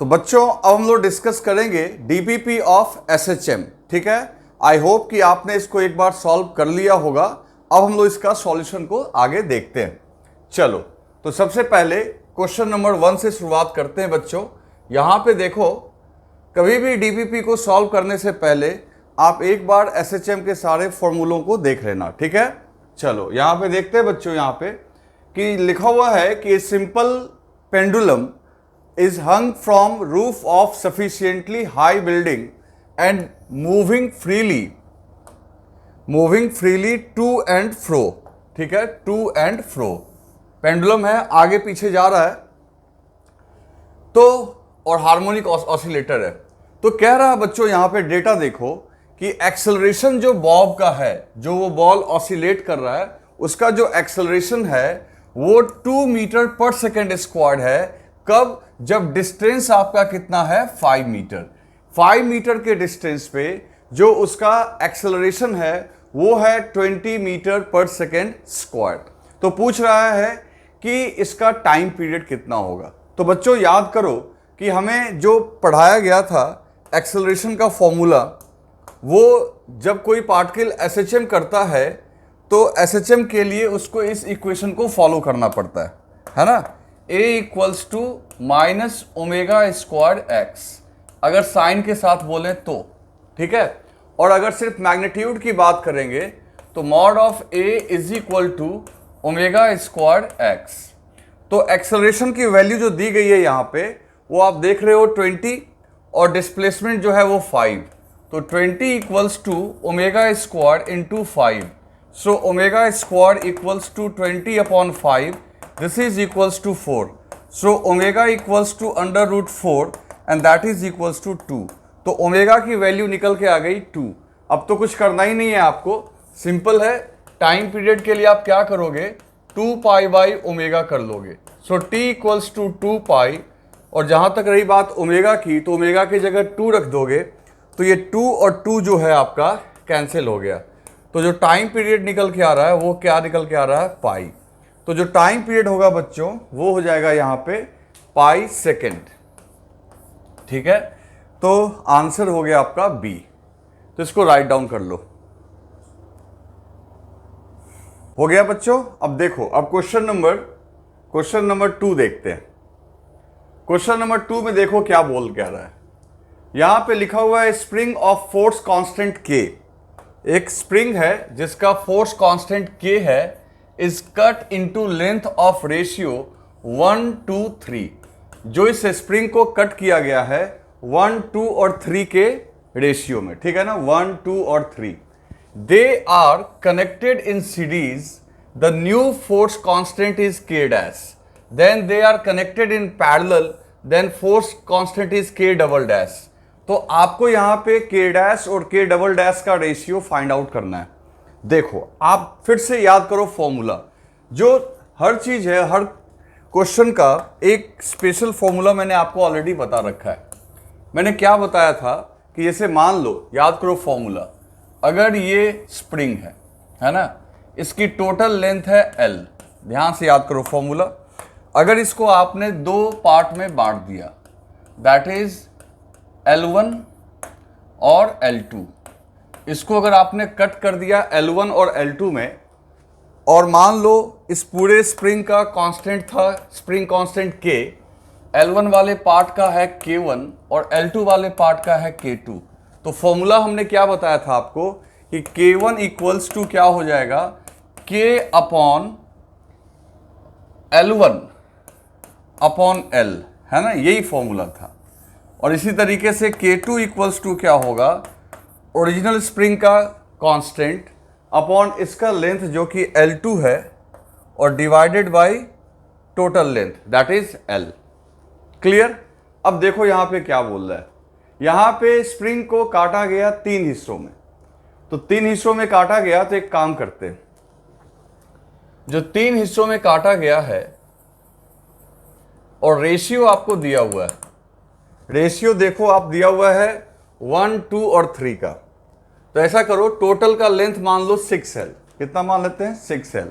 तो बच्चों अब हम लोग डिस्कस करेंगे डीपीपी ऑफ एसएचएम। ठीक है, आई होप कि आपने इसको एक बार सॉल्व कर लिया होगा। अब हम लोग इसका सॉल्यूशन को आगे देखते हैं। चलो, तो सबसे पहले क्वेश्चन नंबर 1 से शुरुआत करते हैं बच्चों। यहां पे देखो, कभी भी डीपीपी को सॉल्व करने से पहले आप एक बार एसएचएम के सारे फॉर्मूलों को देख लेना। ठीक है, चलो यहां पे देखते हैं बच्चों। यहां पे कि लिखा हुआ है कि simple pendulum is hung from roof of sufficiently high building and moving freely to and fro। ठीक है, to and fro पेंडुलम है, आगे पीछे जा रहा है तो, और हार्मोनिक ऑसिलेटर है। तो कह रहा है बच्चों यहां पे डेटा देखो कि एक्सेलरेशन जो बॉब का है, जो वो बॉल ऑसिलेट कर रहा है, उसका जो एक्सेलरेशन है वो 2 मीटर पर सेकेंड स्क्वायर्ड है। कब? जब डिस्टेंस आपका कितना है 5 मीटर। 5 मीटर के डिस्टेंस पे जो उसका एक्सेलरेशन है वो है 20 मीटर पर सेकेंड स्क्वायर। तो पूछ रहा है कि इसका टाइम पीरियड कितना होगा। तो बच्चों याद करो कि हमें जो पढ़ाया गया था एक्सेलरेशन का फॉर्मूला, वो जब कोई पार्टिकल एसएचएम करता है तो एसएचएम के लिए उसको इस इक्वेशन को फॉलो करना पड़ता है ना। A equals to minus omega square x, अगर साइन के साथ बोलें तो। ठीक है, और अगर सिर्फ मैग्नीट्यूड की बात करेंगे तो mod of A is equal to omega square x. तो एक्सेलरेशन की वैल्यू जो दी गई है यहाँ पे वो आप देख रहे हो 20, और डिस्प्लेसमेंट जो है वो 5। तो 20 equals to omega square into 5। So omega square equals to 20 upon 5, this is equals to 4. So omega equals to under root 4 and that is equals to 2. तो ओमेगा की वैल्यू निकल के आ गई 2। अब तो कुछ करना ही नहीं है आपको, सिंपल है। टाइम पीरियड के लिए आप क्या करोगे, 2 पाई बाई ओमेगा कर लोगे। सो t इक्वल्स टू 2 पाई, और जहां तक रही बात ओमेगा की, तो ओमेगा की जगह 2 रख दोगे तो ये 2 और 2 जो है आपका कैंसिल हो गया। तो जो टाइम पीरियड निकल के आ रहा है वो क्या निकल के आ रहा है, पाई। तो जो टाइम पीरियड होगा बच्चों वो हो जाएगा यहां पे पाई सेकेंड। ठीक है, तो आंसर हो गया आपका बी। तो इसको राइट डाउन कर लो। हो गया बच्चों। अब देखो, अब क्वेश्चन नंबर 2 देखते हैं। क्वेश्चन नंबर 2 में देखो क्या बोल क्या रहा है। यहां पे लिखा हुआ है स्प्रिंग ऑफ फोर्स कांस्टेंट के। एक स्प्रिंग है जिसका फोर्स कांस्टेंट के है, is cut into length of ratio 1:3। जो इस स्प्रिंग को कट किया गया है 1, 2 और 3 के रेशियो में। ठीक है ना, 1, 2 और 3। They are connected in series, the new force constant is k dash, then they are connected in parallel, then force constant is k double dash. तो आपको यहां पे k डैश और k डबल डैश का रेशियो फाइंड आउट करना है। देखो, आप फिर से याद करो फॉर्मूला, जो हर चीज है, हर क्वेश्चन का एक स्पेशल फॉर्मूला मैंने आपको ऑलरेडी बता रखा है। मैंने क्या बताया था कि जैसे मान लो, याद करो फॉर्मूला, अगर ये स्प्रिंग है ना, इसकी टोटल लेंथ है L। ध्यान से याद करो फॉर्मूला। अगर इसको आपने 2 पार्ट में बांट दिया, दैट इज L1 और L2, इसको अगर आपने कट कर दिया L1 और L2 में, और मान लो इस पूरे स्प्रिंग का कांस्टेंट था स्प्रिंग कांस्टेंट K, L1 वाले पार्ट का है K1 और L2 वाले पार्ट का है K2। तो फॉर्मूला हमने क्या बताया था आपको कि K1 इक्वल्स टू क्या हो जाएगा, K upon L1 upon L, है ना, यही फॉर्मूला था। और इसी तरीके से K2 इक्वल्स टू क्या होगा, ओरिजिनल स्प्रिंग का कांस्टेंट अपॉन इसका लेंथ जो कि L2 है, और divided by total length that is L। Clear. अब देखो यहां पे क्या बोल रहा है। यहां पे स्प्रिंग को काटा गया 3 हिस्सों में। तो 3 हिस्सों में काटा गया, तो एक काम करते हैं, जो 3 हिस्सों में काटा गया है और रेशियो आपको दिया हुआ है, रेशियो देखो आप दिया हुआ है 1, 2 और 3 का। तो ऐसा करो, टोटल का लेंथ मान लो 6L। कितना मान लेते हैं, 6L।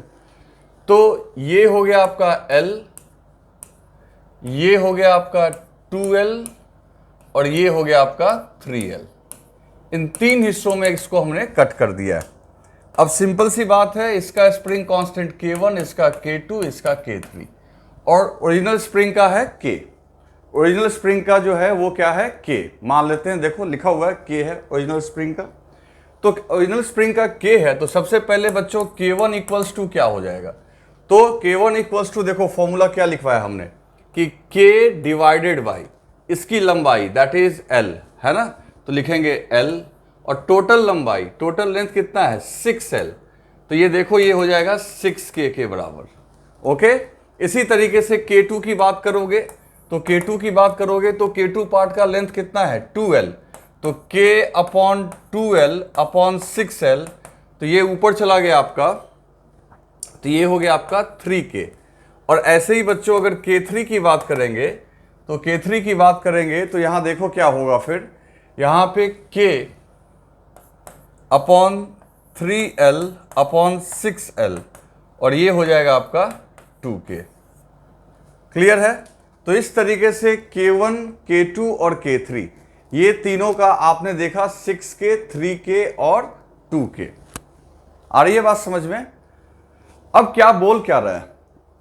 तो ये हो गया आपका L, ये हो गया आपका 2L और ये हो गया आपका 3L। इन 3 हिस्सों में इसको हमने कट कर दिया है। अब सिंपल सी बात है, इसका स्प्रिंग कांस्टेंट K1, इसका K2, इसका K3 और ओरिजिनल स्प्रिंग का है K। ओरिजिनल स्प्रिंग का जो है वो क्या है, K मान लेते हैं। देखो लिखा हुआ है K है ओरिजिनल स्प्रिंग का। तो ओरिजिनल स्प्रिंग का K है, तो सबसे पहले बच्चों K1 इक्वल्स टू क्या हो जाएगा, तो K1 इक्वल्स टू, देखो फॉर्मूला क्या लिखवाया हमने कि K डिवाइडेड बाई इसकी लंबाई दैट इज L, है ना। तो लिखेंगे L और टोटल लंबाई, टोटल लेंथ कितना है 6L, तो ये देखो ये हो जाएगा 6K के बराबर। ओके, इसी तरीके से K2 की बात करोगे तो K2 की बात करोगे तो K2 पार्ट का लेंथ कितना है 2L, तो K upon 2L upon 6L, तो ये ऊपर चला गया आपका, तो ये हो गया आपका 3K। और ऐसे ही बच्चों अगर K3 की बात करेंगे तो K3 की बात करेंगे तो यहां देखो क्या होगा, फिर यहां पे K upon 3L upon 6L और ये हो जाएगा आपका 2K। क्लियर है। तो इस तरीके से K1, K2 और K3 ये तीनों का आपने देखा 6K, 3K और 2K। आ रही है बात समझ में। अब क्या बोल क्या रहा है,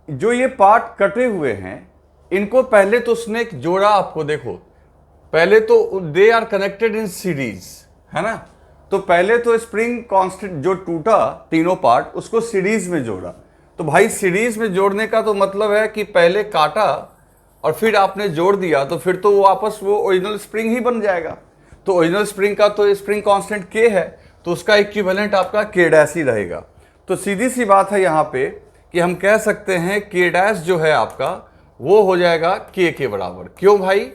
जो ये पार्ट कटे हुए हैं इनको पहले तो उसने एक जोड़ा, आपको देखो पहले तो they are connected in series, है ना। तो पहले तो स्प्रिंग कांस्टेंट जो टूटा तीनों पार्ट उसको सीरीज में जोड़ा। तो भाई सीरीज में जोड़ने का तो मतलब है कि पहले काटा और फिर आपने जोड़ दिया, तो फिर तो वो वापस वो ओरिजिनल स्प्रिंग ही बन जाएगा। तो ओरिजिनल स्प्रिंग का तो स्प्रिंग कांस्टेंट K है, तो उसका इक्विवेलेंट आपका K डैश ही रहेगा। तो सीधी सी बात है यहाँ पे कि हम कह सकते हैं K डैश जो है आपका वो हो जाएगा K के बराबर। क्यों भाई,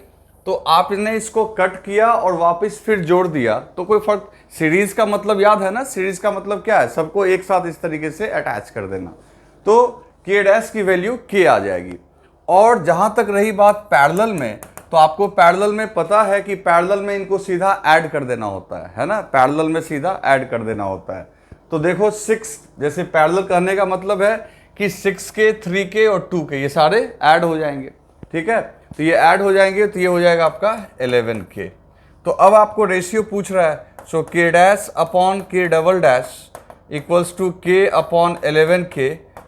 तो आपने इसको कट किया और वापस फिर जोड़ दिया तो कोई फर्क, सीरीज का मतलब याद है ना, सीरीज का मतलब क्या है, सबको एक साथ इस तरीके से अटैच कर देना। तो K डैश की वैल्यू K आ जाएगी। और जहां तक रही बात पैरेलल में, तो आपको पैरेलल में पता है कि पैरेलल में इनको सीधा ऐड कर देना होता है ना, पैरेलल में सीधा ऐड कर देना होता है। तो देखो 6, जैसे पैरेलल करने का मतलब है कि 6K, 3K और 2K ये सारे ऐड हो जाएंगे, ठीक है। तो ये ऐड हो जाएंगे तो ये हो जाएगा आपका 11K। तो अब आपको रेशियो पूछ रहा है, so K dash upon K double dash equals to K upon 11K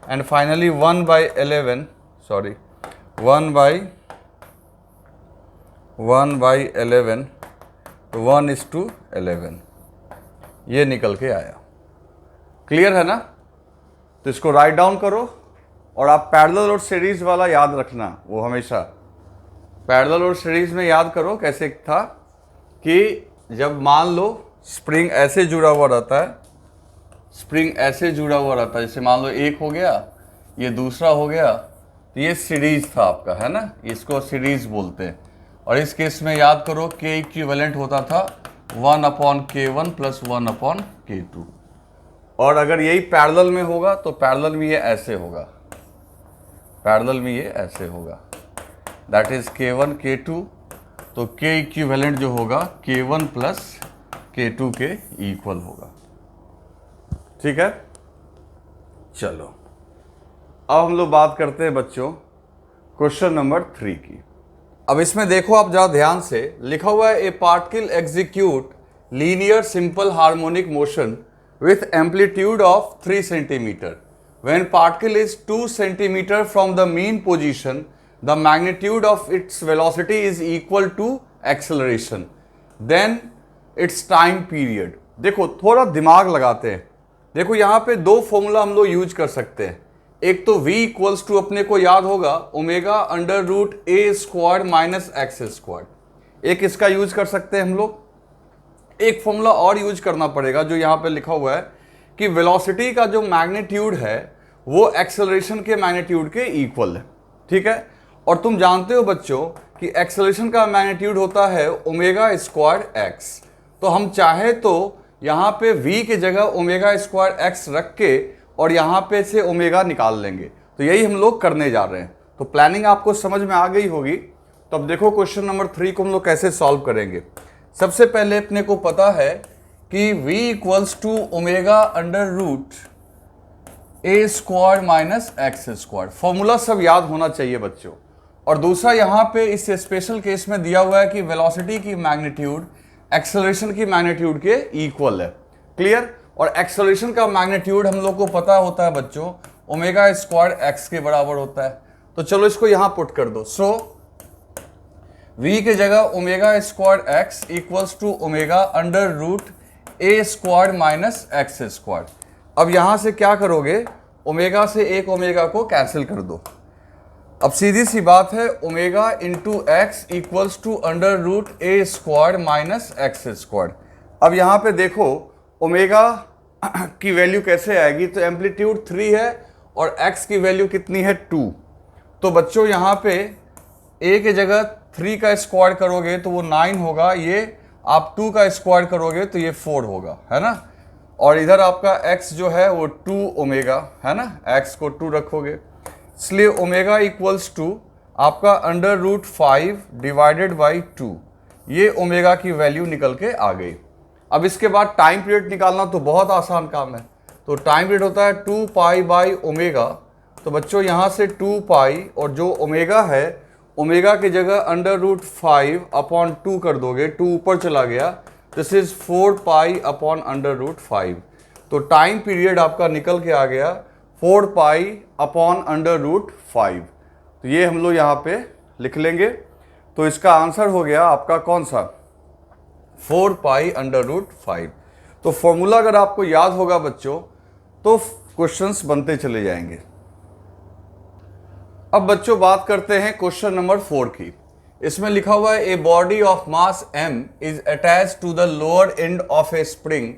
and finally 1/11, sorry 1/11, तो 1:11 ये निकल के आया। क्लियर है ना। तो इसको राइट डाउन करो और आप पैरेलल और सीरीज वाला याद रखना, वो हमेशा पैरेलल और सीरीज में याद करो। कैसे था कि जब मान लो स्प्रिंग ऐसे जुड़ा हुआ रहता है, स्प्रिंग ऐसे जुड़ा हुआ रहता है, जैसे मान लो एक हो गया, ये दूसरा हो गया, तो ये सीरीज था आपका, है ना, इसको सीरीज बोलते हैं। और इस केस में याद करो K इक्विवेलेंट होता था 1/K1 प्लस 1/K2। और अगर यही पैरेलल में होगा तो पैरेलल में ये ऐसे होगा, पैरेलल में ये ऐसे होगा, दैट इज K1 K2। तो K इक्विवेलेंट जो होगा K1 प्लस K2 के इक्वल होगा। ठीक है, चलो अब हम लोग बात करते हैं बच्चों क्वेश्चन नंबर 3 की। अब इसमें देखो आप जरा ध्यान से, लिखा हुआ है a particle execute linear simple harmonic motion with amplitude of 3 centimeter. When particle is 2 centimeter from the mean position, the magnitude of its velocity is equal to acceleration. Then its time period. देखो थोड़ा दिमाग लगाते हैं। देखो यहाँ पे दो formula हम लोग यूज कर सकते हैं। एक तो v इक्वल्स टू अपने को याद होगा omega under root a square minus x square, एक इसका यूज कर सकते हैं हम लोग। एक फॉर्मूला और यूज करना पड़ेगा जो यहाँ पे लिखा हुआ है कि वेलोसिटी का जो मैग्नीट्यूड है वो एक्सेलरेशन के मैग्नीट्यूड के इक्वल है, ठीक है। और तुम जानते हो बच्चों कि एक्सेलरेशन का मैग्नीट्यूड होता है ओमेगा स्क्वायर एक्स। तो हम चाहे तो यहाँ पे v की जगह ओमेगा स्क्वायर एक्स रख के और यहाँ पे से ओमेगा निकाल लेंगे। तो यही हम लोग करने जा रहे हैं। तो प्लानिंग आपको समझ में आ गई होगी। तो अब देखो क्वेश्चन नंबर 3 को हम लोग कैसे सॉल्व करेंगे। सबसे पहले अपने को पता है कि v equals to omega under root a square minus x square. Formula सब याद होना चाहिए बच्चों। और दूसरा यहाँ पे इस स्पेशल केस में दिया हुआ है कि वेलोसिटी की मैग्नीट्यूड एक्सेलरेशन की मैग्नीट्यूड के इक्वल है। क्लियर? और एक्सेलरेशन का मैग्नीट्यूड हम लोग को पता होता है बच्चों, ओमेगा स्क्वायर एक्स के बराबर होता है। तो चलो इसको यहां पुट कर दो। सो v की जगह omega square x equals to omega under root a square minus x square. अब यहां से क्या करोगे, ओमेगा से एक ओमेगा को कैंसिल कर दो। अब सीधी सी बात है, omega into x equals to under root a square minus x square. अब यहाँ पे देखो ओमेगा की वैल्यू कैसे आएगी, तो एम्पलीट्यूड 3 है और x की वैल्यू कितनी है 2। तो बच्चों यहाँ पे a की जगह 3 का स्क्वायर करोगे तो वो 9 होगा, ये आप 2 का स्क्वायर करोगे तो ये 4 होगा, है ना। और इधर आपका x जो है वो 2 ओमेगा है ना, x को 2 रखोगे, इसलिए ओमेगा इक्वल्स टू आपका अंडर रूट 5 डिवाइडेड बाई 2। ये ओमेगा की वैल्यू निकल के आ गई। अब इसके बाद टाइम पीरियड निकालना तो बहुत आसान काम है। तो टाइम पीरियड होता है 2 पाई बाई ओमेगा। तो बच्चों यहाँ से 2 पाई और जो ओमेगा है, ओमेगा की जगह अंडर रूट 5 अपॉन 2 कर दोगे, 2 ऊपर चला गया, this is 4 pi upon under root 5। तो टाइम पीरियड आपका निकल के आ गया 4 पाई अपॉन अंडर रूट 5। तो ये हम लोग यहाँ पे लिख लेंगे। तो इसका आंसर हो गया आपका कौन सा, 4 पाई अंडर रूट 5। तो फॉर्मूला अगर आपको याद होगा बच्चों तो क्वेश्चंस बनते चले जाएंगे। अब बच्चों बात करते हैं क्वेश्चन नंबर 4 की। इसमें लिखा हुआ है, a body of mass m is attach to the lower end of a spring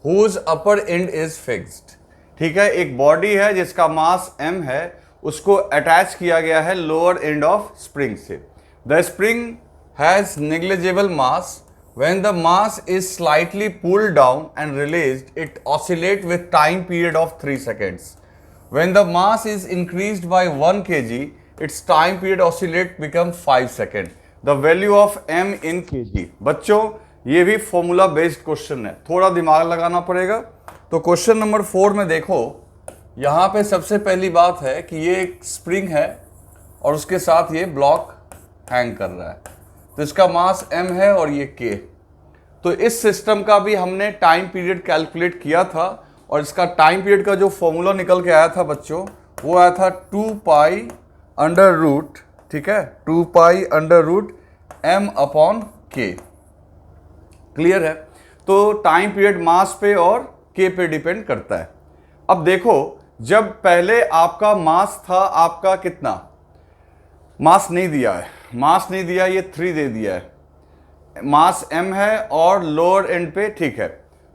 whose upper end is fixed. ठीक है, एक बॉडी है जिसका मास m है, उसको अटैच किया गया है लोअर एंड ऑफ स्प्रिंग से। The spring has negligible mass. When the mass is slightly pulled down and released, it oscillates with time period of 3 seconds. When the mass is increased by 1 kg, its time period oscillate become 5 seconds. The value of m in kg. बच्चों ये भी formula based question है, थोड़ा दिमाग लगाना पड़ेगा। तो question number 4 में देखो, यहाँ पे सबसे पहली बात है कि ये एक स्प्रिंग है और उसके साथ ये ब्लॉक हैंग कर रहा है। तो इसका मास m है और ये k। तो इस सिस्टम का भी हमने टाइम पीरियड कैलकुलेट किया था और इसका टाइम पीरियड का जो फॉर्मूला निकल के आया था बच्चों, वो आया था 2 पाई अंडर रूट, ठीक है, 2 pi under root m upon k। Clear है? तो टाइम पीरियड मास पे और k पे डिपेंड करता है। अब देखो, जब पहले आपका मास था, आपका कितना मास नहीं दिया है, मास नहीं दिया, ये 3 दे दिया है, मास m है और लोअर एंड पे, ठीक है।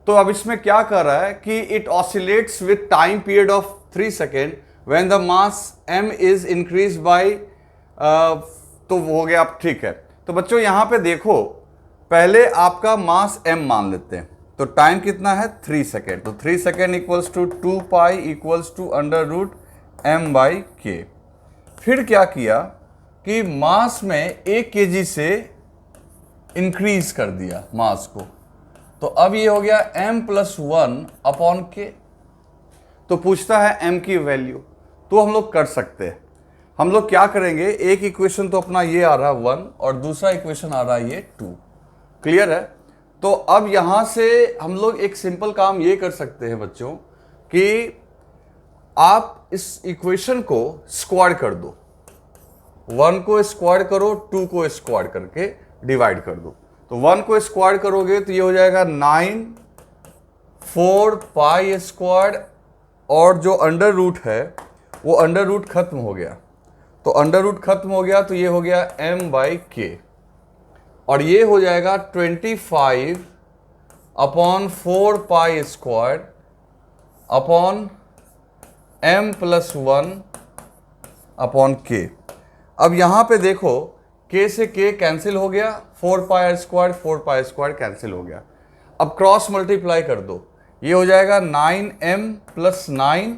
तो अब इसमें क्या कर रहा है कि it oscillates with time period of 3 second when the mass m is increase by, तो हो गया, अब ठीक है। तो बच्चों यहाँ पे देखो, पहले आपका मास m मान लेते हैं, तो टाइम कितना है 3 सेकेंड। तो 3 second equals to 2 pi equals to under root m by k। फिर क्या किया कि मास में 1 kg से इंक्रीज कर दिया मास को, तो अब ये हो गया m प्लस 1 अपॉन k। तो पूछता है m की वैल्यू, तो हम लोग कर सकते हैं। हम लोग क्या करेंगे, एक इक्वेशन तो अपना ये आ रहा है 1 और दूसरा इक्वेशन आ रहा है ये 2। क्लियर है? तो अब यहां से हम लोग एक सिंपल काम ये कर सकते हैं बच्चों कि आप इस इक्वेशन को स्क्वायर कर दो, 1 को स्क्वायर करो, 2 को स्क्वायर करके डिवाइड कर दो। तो 1 को स्क्वायर करोगे तो ये हो जाएगा 9 4 पाई स्क्वायर, और जो अंडर रूट है वो अंडर रूट खत्म हो गया, तो अंडर रूट खत्म हो गया तो ये हो गया m बाई k, और ये हो जाएगा 25 upon 4 pi square upon m plus 1 upon k। अब यहाँ पे देखो, k से k कैंसिल हो गया, 4 पाई स्क्वायर कैंसिल हो गया। अब क्रॉस मल्टीप्लाई कर दो, ये हो जाएगा 9m प्लस 9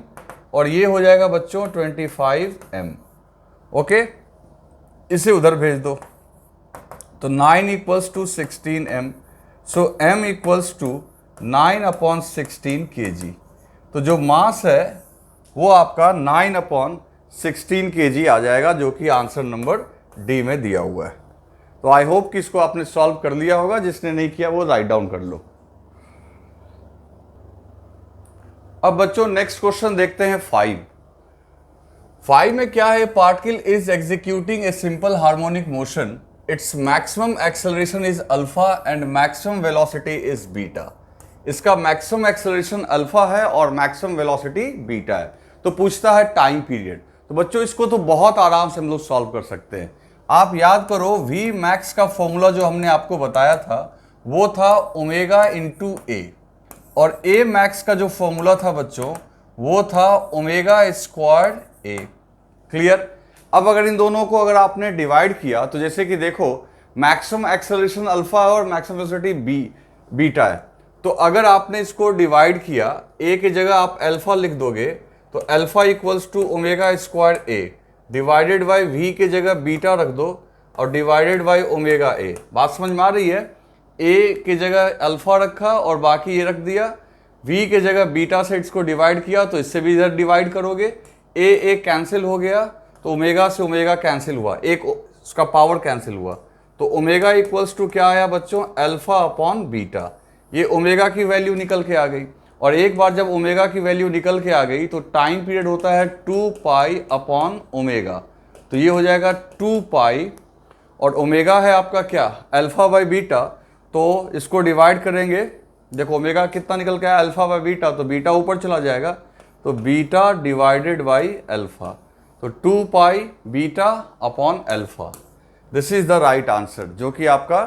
और ये हो जाएगा बच्चों 25m। ओके, इसे उधर भेज दो, तो 9 equals to 16m, so m equals to 9 upon 16 kg। तो जो मास है वो आपका 9 अपॉन 16 kg आ जाएगा, जो कि आंसर नंबर डी में दिया हुआ है। तो आई होप कि इसको आपने सॉल्व कर लिया होगा, जिसने नहीं किया वो राइट डाउन कर लो। अब बच्चों नेक्स्ट क्वेश्चन देखते हैं 5 में क्या है, particle is executing a simple harmonic motion, its maximum acceleration is alpha and maximum velocity is beta. इसका मैक्सिमम एक्सेलरेशन अल्फा है और मैक्सिमम वेलोसिटी बीटा है। तो पूछता है टाइम पीरियड। तो बच्चों इसको तो बहुत आराम से हम लोग सॉल्व कर सकते हैं। आप याद करो वी मैक्स का फॉर्मूला जो हमने आपको बताया था वो था ओमेगा इंटू ए, और ए मैक्स का जो फॉर्मूला था बच्चों वो था ओमेगा स्क्वायर्ड ए। क्लियर। अब अगर इन दोनों को अगर आपने डिवाइड किया तो जैसे कि देखो मैक्सिमम एक्सेलरेशन अल्फा है और मैक्सिमम वेलोसिटी बीटा है। तो अगर आपने इसको डिवाइड किया, ए की जगह आप अल्फा लिख दोगे तो alpha equals to omega square a divided by v की जगह बीटा रख दो और डिवाइडेड बाई ओमेगा ए। बात समझ में आ रही है। ए की जगह अल्फा रखा और बाकी ये रख दिया, वी की जगह बीटा से इसको डिवाइड किया तो इससे भी इधर डिवाइड करोगे, ए कैंसिल हो गया तो ओमेगा से ओमेगा कैंसिल हुआ, एक उसका पावर कैंसिल हुआ, तो ओमेगा इक्वल्स टू क्या आया बच्चों, अल्फा अपॉन बीटा। ये ओमेगा की वैल्यू निकल के आ गई। और एक बार जब ओमेगा की वैल्यू निकल के आ गई तो टाइम पीरियड होता है 2 पाई अपॉन ओमेगा। तो ये हो जाएगा 2 पाई और ओमेगा है आपका क्या, अल्फा बाई बीटा। तो इसको डिवाइड करेंगे, देखो ओमेगा कितना निकल के आया, अल्फा बाई बीटा, तो बीटा ऊपर चला जाएगा तो बीटा डिवाइडेड बाई अल्फा, तो 2 pi beta upon alpha. This is the right answer जो कि आपका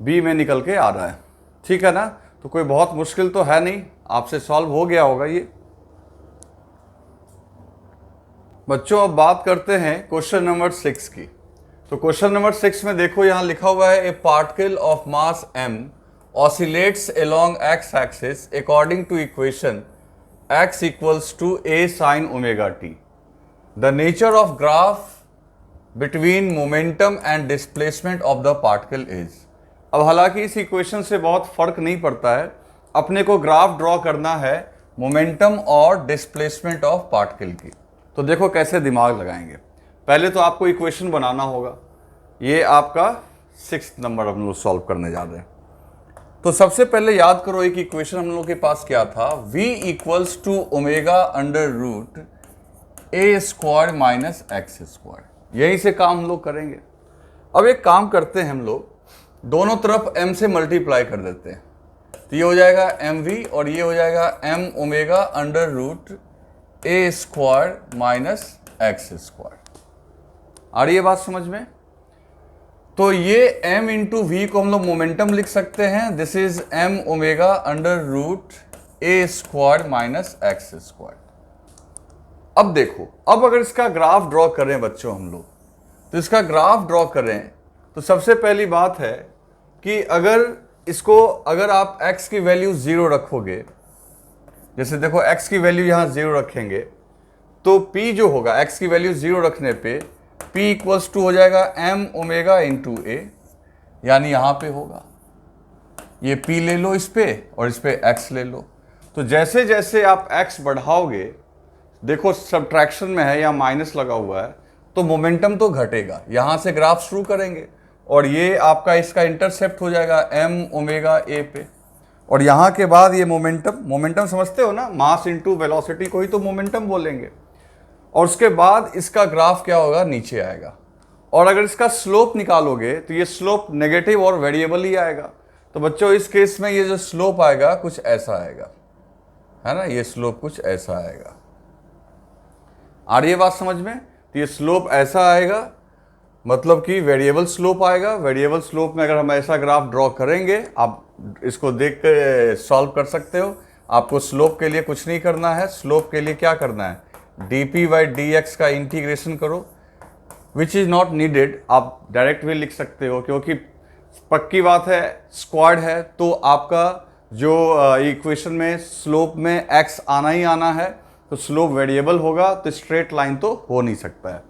बी में निकल के आ रहा है। ठीक है ना। तो कोई बहुत मुश्किल तो है नहीं, आपसे सॉल्व हो गया होगा ये। बच्चों अब बात करते हैं क्वेश्चन नंबर 6 की। तो क्वेश्चन नंबर 6 में देखो यहां लिखा हुआ है a particle of mass m oscillates along x axis according to equation x equals to a sin omega t। The nature of graph between momentum and displacement of the particle is. अब हालांकि इस equation से बहुत फर्क नहीं पड़ता है, अपने को ग्राफ ड्रॉ करना है मोमेंटम और डिस्प्लेसमेंट ऑफ पार्टिकल की। तो देखो कैसे दिमाग लगाएंगे। पहले तो आपको इक्वेशन बनाना होगा। ये आपका 6 नंबर हम लोग सॉल्व करने जा रहे हैं। तो सबसे पहले याद करो एक इक्वेशन हम लोग के पास क्या था, v equals to omega under root a square minus x square. यहीं से काम हम लोग करेंगे। अब एक काम करते हैं, हम लोग दोनों तरफ m से मल्टीप्लाई कर देते हैं। तो ये हो जाएगा mv और ये हो जाएगा m omega under root a square minus x square. आ रही है बात समझ में। तो ये m इंटू वी को हम लोग मोमेंटम लिख सकते हैं। This is m omega under root a square minus x square. अब देखो, अब अगर इसका ग्राफ ड्रॉ करें बच्चों हम लोग, तो इसका ग्राफ ड्रॉ करें तो सबसे पहली बात है कि अगर आप x की वैल्यू 0 रखोगे, जैसे देखो x की वैल्यू यहाँ 0 रखेंगे तो p जो होगा x की वैल्यू 0 रखने पे p इक्वल्स टू हो जाएगा m ओमेगा इंटू ए, यानी यहाँ पे होगा ये p ले लो इस पे और इस पे x ले लो। तो जैसे जैसे आप x बढ़ाओगे, देखो सब्ट्रैक्शन में है या माइनस लगा हुआ है तो मोमेंटम तो घटेगा। यहाँ से ग्राफ शुरू करेंगे और ये आपका इसका इंटरसेप्ट हो जाएगा m ओमेगा a पे, और यहाँ के बाद ये मोमेंटम समझते हो ना, मास इंटू वेलोसिटी को ही तो मोमेंटम बोलेंगे। और उसके बाद इसका ग्राफ क्या होगा, नीचे आएगा। और अगर इसका स्लोप निकालोगे तो ये स्लोप नेगेटिव और वेरिएबल ही आएगा। तो बच्चों इस केस में ये जो स्लोप आएगा कुछ ऐसा आएगा, है ना, ये स्लोप कुछ ऐसा आएगा। आ रही है बात समझ में। तो ये स्लोप ऐसा आएगा, मतलब कि वेरिएबल स्लोप आएगा। वेरिएबल स्लोप में अगर हम ऐसा ग्राफ ड्रॉ करेंगे, आप इसको देख कर सॉल्व कर सकते हो। आपको स्लोप के लिए कुछ नहीं करना है। स्लोप के लिए क्या करना है, dp बाई dx का इंटीग्रेशन करो, विच इज़ नॉट नीडेड। आप डायरेक्ट भी लिख सकते हो, क्योंकि पक्की बात है स्क्वाड है तो आपका जो इक्वेशन में स्लोप में x आना ही आना है, तो स्लोप वेरिएबल होगा तो स्ट्रेट लाइन तो हो नहीं सकता है।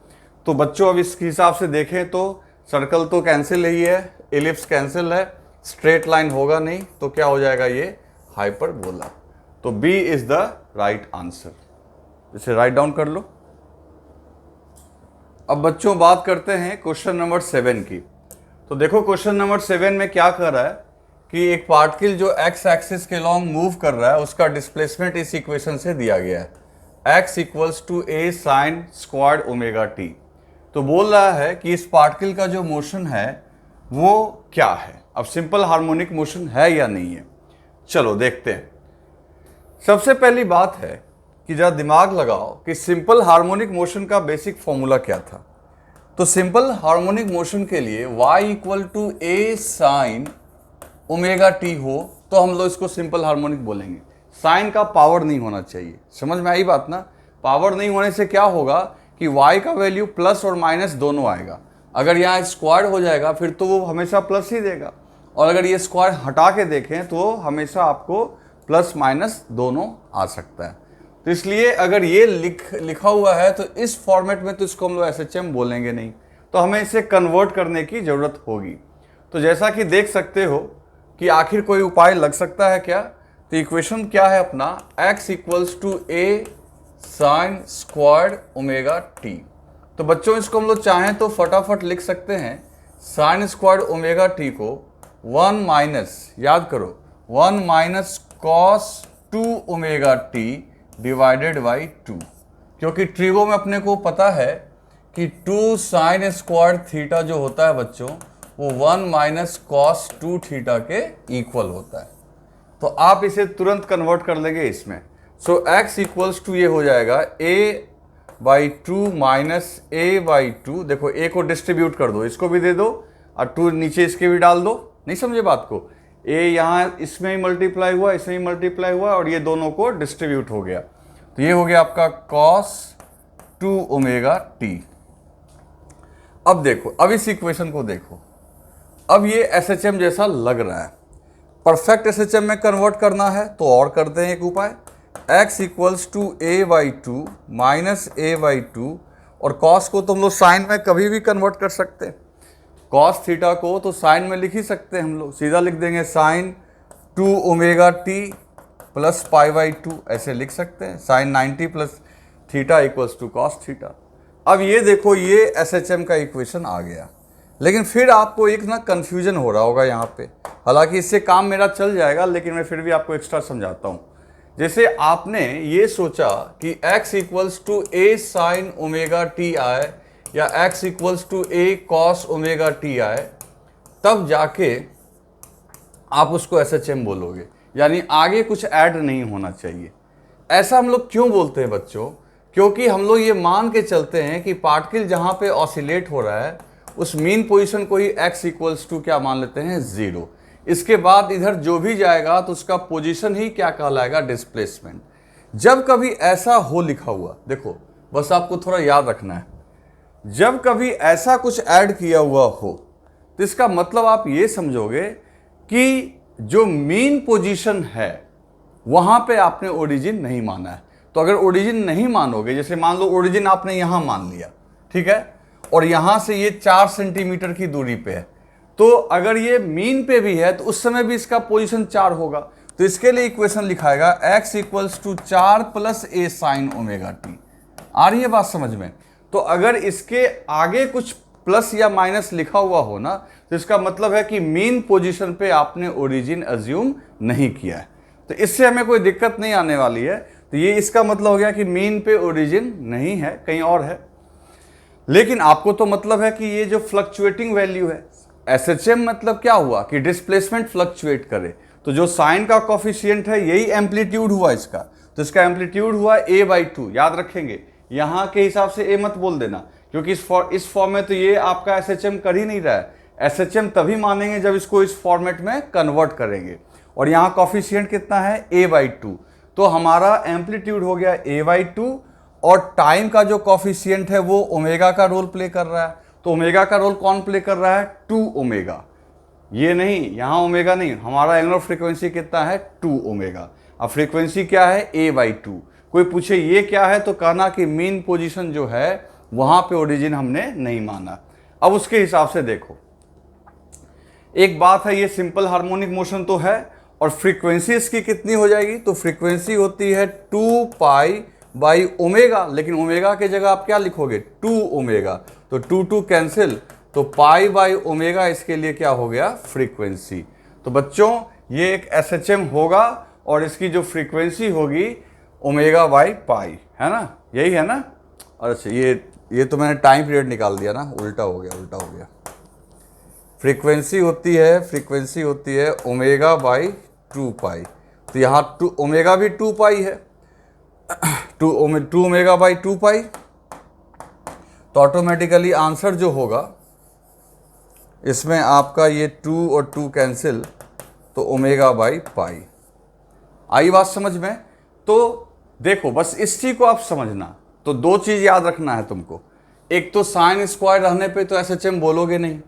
तो बच्चों अब इसके हिसाब से देखें तो सर्कल तो कैंसिल ही है, एलिप्स कैंसिल है, स्ट्रेट लाइन होगा नहीं, तो क्या हो जाएगा ये हाइपरबोला। तो B is the right answer. इसे राइट डाउन कर लो। अब बच्चों बात करते हैं क्वेश्चन नंबर 7 की। तो देखो क्वेश्चन नंबर 7 में क्या कर रहा है कि एक पार्टिकल जो एक्स एक्सिस के लॉन्ग मूव कर रहा है उसका डिस्प्लेसमेंट इस इक्वेशन से दिया गया है, x equals to a sine squared omega t. तो बोल रहा है कि इस पार्टिकल का जो मोशन है वो क्या है। अब सिंपल हार्मोनिक मोशन है या नहीं है, चलो देखते हैं। सबसे पहली बात है कि जरा दिमाग लगाओ कि सिंपल हार्मोनिक मोशन का बेसिक फॉर्मूला क्या था। तो सिंपल हार्मोनिक मोशन के लिए y equal to a sine omega t हो तो हम लोग इसको सिंपल हार्मोनिक बोलेंगे। साइन का पावर नहीं होना चाहिए, समझ में आई बात ना। पावर नहीं होने से क्या होगा कि y का वैल्यू प्लस और माइनस दोनों आएगा। अगर यहाँ स्क्वायर हो जाएगा फिर तो वो हमेशा प्लस ही देगा, और अगर ये स्क्वायर हटा के देखें तो हमेशा आपको प्लस माइनस दोनों आ सकता है। तो इसलिए अगर ये लिखा हुआ है तो इस फॉर्मेट में तो इसको हम लोग SHM बोलेंगे नहीं, तो हमें इसे कन्वर्ट करने की ज़रूरत होगी। तो जैसा कि देख सकते हो कि आखिर कोई उपाय लग सकता है क्या। तो इक्वेशन क्या है अपना, x equals to a sine squared omega t. तो बच्चों इसको हम लोग चाहें तो फटाफट लिख सकते हैं, साइन स्क्वायर्ड ओमेगा टी को 1 माइनस, याद करो 1 minus cos 2 omega T divided by 2, क्योंकि ट्रिगो में अपने को पता है कि 2 साइन स्क्वायर थीटा जो होता है बच्चों वो 1 माइनस कॉस 2 थीटा के इक्वल होता है। तो आप इसे तुरंत कन्वर्ट कर लेंगे इसमें। सो x इक्वल्स टू ये हो जाएगा a by 2 minus a by 2। देखो a को डिस्ट्रीब्यूट कर दो, इसको भी दे दो और 2 नीचे इसके भी डाल दो। नहीं समझे बात को, a यहाँ इसमें ही मल्टीप्लाई हुआ, इसमें ही मल्टीप्लाई हुआ और ये दोनों को डिस्ट्रीब्यूट हो गया। तो ये हो गया आपका cos 2 ओमेगा टी। अब देखो, अब इस इक्वेशन को देखो, अब ये SHM जैसा लग रहा है। परफेक्ट SHM में कन्वर्ट करना है तो और करते हैं एक उपाय, x equals to a by 2 minus a by 2, और cos को तो हम लोग साइन में कभी भी कन्वर्ट कर सकते हैं। cos थीटा को तो साइन में लिख ही सकते हैं हम लोग, सीधा लिख देंगे sine 2 omega t plus pi by 2, ऐसे लिख सकते हैं। Sine 90 plus theta equals to cos theta. अब ये देखो ये SHM का इक्वेशन आ गया, लेकिन फिर आपको एक ना कन्फ्यूजन हो रहा होगा यहाँ पे। हालांकि इससे काम मेरा चल जाएगा, लेकिन मैं फिर भी आपको एक्स्ट्रा समझाता हूँ। जैसे आपने ये सोचा कि x equals to a sine omega t आए या x equals to a cos omega t आए, तब जाके आप उसको SHM बोलोगे, यानी आगे कुछ ऐड नहीं होना चाहिए। ऐसा हम लोग क्यों बोलते हैं बच्चों, क्योंकि हम लोग ये मान के चलते हैं कि पार्टिकल जहाँ पे ऑसिलेट हो रहा है उस मीन पोजीशन को ही x इक्वल्स टू क्या मान लेते हैं, 0। इसके बाद इधर जो भी जाएगा तो उसका पोजीशन ही क्या कहलाएगा, डिस्प्लेसमेंट। जब कभी ऐसा हो लिखा हुआ, देखो बस आपको थोड़ा याद रखना है, जब कभी ऐसा कुछ ऐड किया हुआ हो तो इसका मतलब आप ये समझोगे कि जो मीन पोजीशन है वहाँ पे आपने ओरिजिन नहीं माना है। तो अगर ओरिजिन नहीं मानोगे, जैसे मान लो ओरिजिन आपने यहाँ मान लिया, ठीक है, और यहाँ से ये 4 सेंटीमीटर की दूरी पे है, तो अगर ये मीन पे भी है तो उस समय भी इसका पोजीशन 4 होगा। तो इसके लिए इक्वेशन लिखाएगा x equals to 4 plus a sine omega t. आ रही है बात समझ में। तो अगर इसके आगे कुछ प्लस या माइनस लिखा हुआ हो ना, तो इसका मतलब है कि मीन पोजीशन पे आपने ओरिजिन अज्यूम नहीं किया है। तो इससे हमें कोई दिक्कत नहीं आने वाली है। तो ये इसका मतलब हो गया कि मीन पे ओरिजिन नहीं है, कहीं और है। लेकिन आपको तो मतलब है कि ये जो फ्लक्चुएटिंग वैल्यू है, SHM मतलब क्या हुआ कि डिस्प्लेसमेंट फ्लक्चुएट करे। तो जो साइन का कॉफिशिएंट है यही एम्पलीट्यूड हुआ इसका, तो इसका एम्पलीट्यूड हुआ a बाई 2। याद रखेंगे, यहाँ के हिसाब से a मत बोल देना, क्योंकि इस फॉर्म में तो ये आपका SHM कर ही नहीं रहा है। SHM तभी मानेंगे जब इसको इस फॉर्मेट में कन्वर्ट करेंगे। और यहाँ कॉफिशिएंट कितना है, a बाई 2। तो हमारा एम्पलीट्यूड हो गया a बाई 2, और टाइम का जो कॉफिशिएंट है वो ओमेगा का रोल प्ले कर रहा है। तो ओमेगा का रोल कौन प्ले कर रहा है, 2 ओमेगा। ये नहीं, यहाँ ओमेगा नहीं, हमारा एंगुलर फ्रीक्वेंसी कितना है, 2 ओमेगा। अब फ्रीक्वेंसी क्या है, a बाई 2। कोई पूछे ये क्या है तो कहना कि मीन पोजीशन जो है वहाँ पे ओरिजिन हमने नहीं माना। अब उसके हिसाब से देखो, एक बात है, ये सिंपल हार्मोनिक मोशन तो है, और फ्रीक्वेंसी इसकी कितनी हो जाएगी, तो फ्रीक्वेंसी होती है 2 पाई बाई ओमेगा। लेकिन ओमेगा की जगह आप क्या लिखोगे, 2 ओमेगा। तो 2 कैंसिल, तो पाई बाई ओमेगा इसके लिए क्या हो गया, फ्रीक्वेंसी। तो बच्चों ये एक SHM होगा और इसकी जो फ्रीक्वेंसी होगी ओमेगा बाई पाई, है ना, यही है ना। अच्छा ये तो मैंने टाइम पीरियड निकाल दिया ना, उल्टा हो गया। फ्रीक्वेंसी होती है ओमेगा बाई 2 पाई, तो यहाँ ओमेगा भी 2 पाई है, 2 ओमेगा बाई 2 पाई, तो ऑटोमेटिकली आंसर जो होगा इसमें आपका ये 2 और 2 कैंसिल, तो ओमेगा बाई पाई। आई बात समझ में। तो देखो बस इस चीज को आप समझना, तो 2 चीज याद रखना है तुमको। एक तो साइन स्क्वायर रहने पे तो SHM बोलोगे नहीं,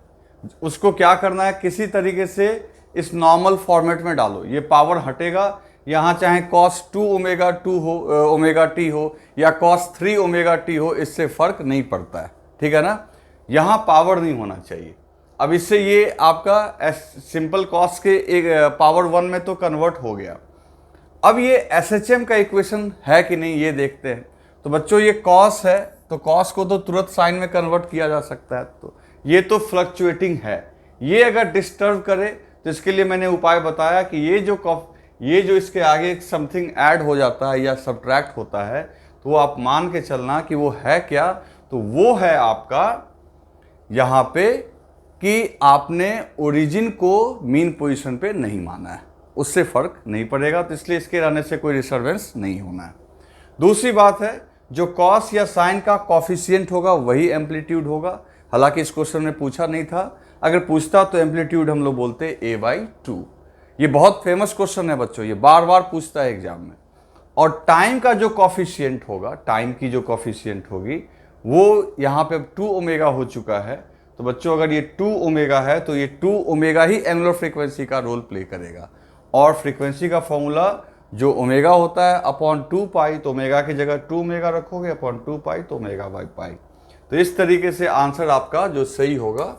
उसको क्या करना है, किसी तरीके से इस नॉर्मल फॉर्मेट में डालो, ये पावर हटेगा, यहाँ चाहे cos 2 ओमेगा 2 हो, ओमेगा टी हो, या cos 3 ओमेगा टी हो, इससे फर्क नहीं पड़ता है, ठीक है ना। यहाँ पावर नहीं होना चाहिए। अब इससे ये आपका सिंपल कॉस के एक पावर 1 में तो कन्वर्ट हो गया। अब ये SHM का इक्वेशन है कि नहीं ये देखते हैं। तो बच्चों ये कॉस है, तो कॉस को तो तुरंत साइन में कन्वर्ट किया जा सकता है, तो ये तो फ्लक्चुएटिंग है। ये अगर डिस्टर्ब करे तो इसके लिए मैंने उपाय बताया कि ये जो इसके आगे समथिंग ऐड हो जाता है या सब्ट्रैक्ट होता है, तो वो आप मान के चलना कि वो है क्या, तो वो है आपका यहाँ पे कि आपने ओरिजिन को मीन पोजीशन पे नहीं माना है, उससे फर्क नहीं पड़ेगा, तो इसलिए इसके रहने से कोई डिस्टर्बेंस नहीं होना है। दूसरी बात है, जो कॉस या साइन का कॉफिशिएंट होगा वही एम्पलीट्यूड होगा। हालांकि इस क्वेश्चन में पूछा नहीं था, अगर पूछता तो एम्पलीट्यूड हम लोग बोलते a/2। ये बहुत फेमस क्वेश्चन है बच्चों, ये बार बार पूछता है एग्जाम में। और टाइम का जो कॉफिशिएंट होगा, टाइम की जो कॉफिशिएंट होगी वो यहाँ पे 2 ओमेगा हो चुका है, तो बच्चों अगर ये 2 ओमेगा है तो ये 2 ओमेगा ही एंगुलर फ्रीक्वेंसी का रोल प्ले करेगा। और फ्रीक्वेंसी का फॉर्मूला जो ओमेगा होता है अपॉन 2 पाई, तो ओमेगा की जगह 2 ओमेगा रखोगे अपॉन 2 पाई, तो ओमेगा बाई पाई। तो इस तरीके से आंसर आपका जो सही होगा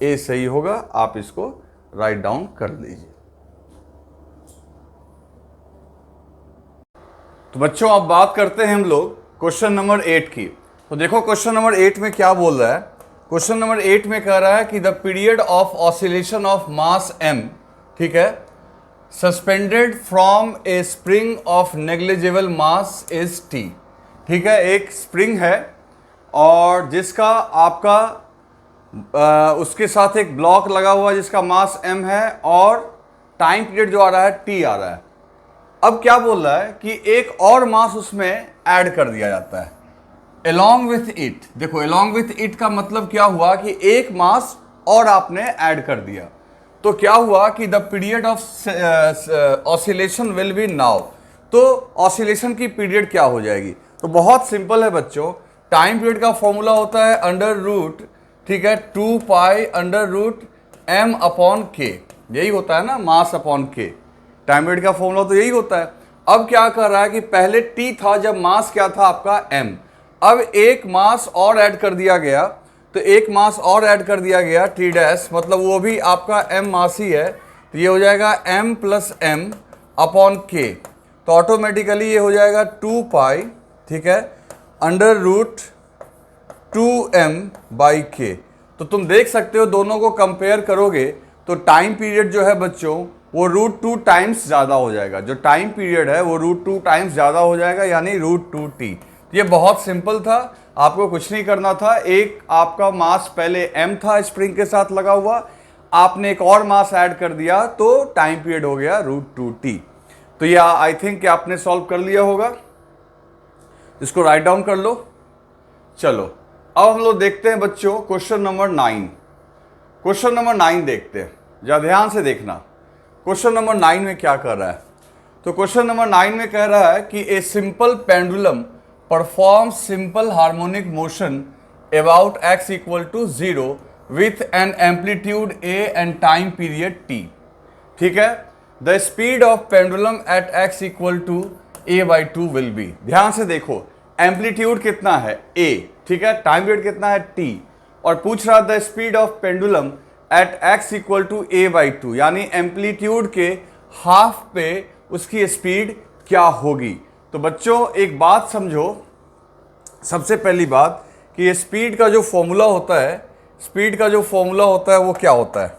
ए सही होगा। आप इसको राइट डाउन कर लीजिए। तो बच्चों अब बात करते हैं हम लोग क्वेश्चन नंबर 8 की। तो देखो क्वेश्चन नंबर 8 में क्या बोल रहा है। क्वेश्चन नंबर 8 में कह रहा है कि the period of oscillation of mass m, ठीक है, suspended from A spring of negligible mass is t। ठीक है, एक स्प्रिंग है और जिसका आपका उसके साथ एक ब्लॉक लगा हुआ है जिसका मास m है और टाइम पीरियड जो आ रहा है t आ रहा है। अब क्या बोल रहा है कि एक और मास उसमें ऐड कर दिया जाता है along with it। देखो along with it का मतलब क्या हुआ कि एक मास और आपने ऐड कर दिया, तो क्या हुआ कि the period of oscillation will be now. तो ऑसिलेशन की पीरियड क्या हो जाएगी, तो बहुत सिंपल है बच्चों। टाइम पीरियड का फॉर्मूला होता है अंडर रूट, ठीक है, 2 pi under root m upon k, यही होता है ना, mass upon k। Time period का फॉर्मूला तो यही होता है। अब क्या कर रहा है कि पहले t था जब मास क्या था आपका m, अब एक मास और ऐड कर दिया गया, तो एक मास और ऐड कर दिया गया t डैश, मतलब वो भी आपका m मास ही है, तो ये हो जाएगा m plus m upon k। तो ऑटोमेटिकली ये हो जाएगा 2 पाई, ठीक है, under root 2m by k। तो तुम देख सकते हो दोनों को कंपेयर करोगे तो टाइम पीरियड जो है बच्चों वो √2 टाइम्स ज़्यादा हो जाएगा। जो टाइम पीरियड है वो √2 टाइम्स ज़्यादा हो जाएगा, यानी √2t। ये बहुत सिंपल था, आपको कुछ नहीं करना था। एक आपका मास पहले m था स्प्रिंग के साथ लगा हुआ, आपने एक और मास ऐड कर दिया तो टाइम पीरियड हो गया √2t। तो ये आई थिंक आपने सॉल्व कर लिया होगा, इसको राइट डाउन कर लो। चलो अब हम लोग देखते हैं बच्चों क्वेश्चन नंबर 9। क्वेश्चन नंबर 9 देखते हैं, जरा ध्यान से देखना। क्वेश्चन नंबर 9 में क्या कर रहा है, तो क्वेश्चन नंबर 9 में कह रहा है कि a simple pendulum performs simple harmonic motion about x equal to 0 with an amplitude a and time period t। ठीक है, the speed of pendulum at x equal to a/2 will be. ध्यान से देखो, एम्पलीट्यूड कितना है a, ठीक है, time period कितना है t, और पूछ रहा the speed of pendulum at x equal to a/2, यानी एम्पलीट्यूड के हाफ पे उसकी स्पीड क्या होगी। तो बच्चों एक बात समझो, सबसे पहली बात कि स्पीड का जो फॉर्मूला होता है, स्पीड का जो फॉर्मूला होता है वो क्या होता है।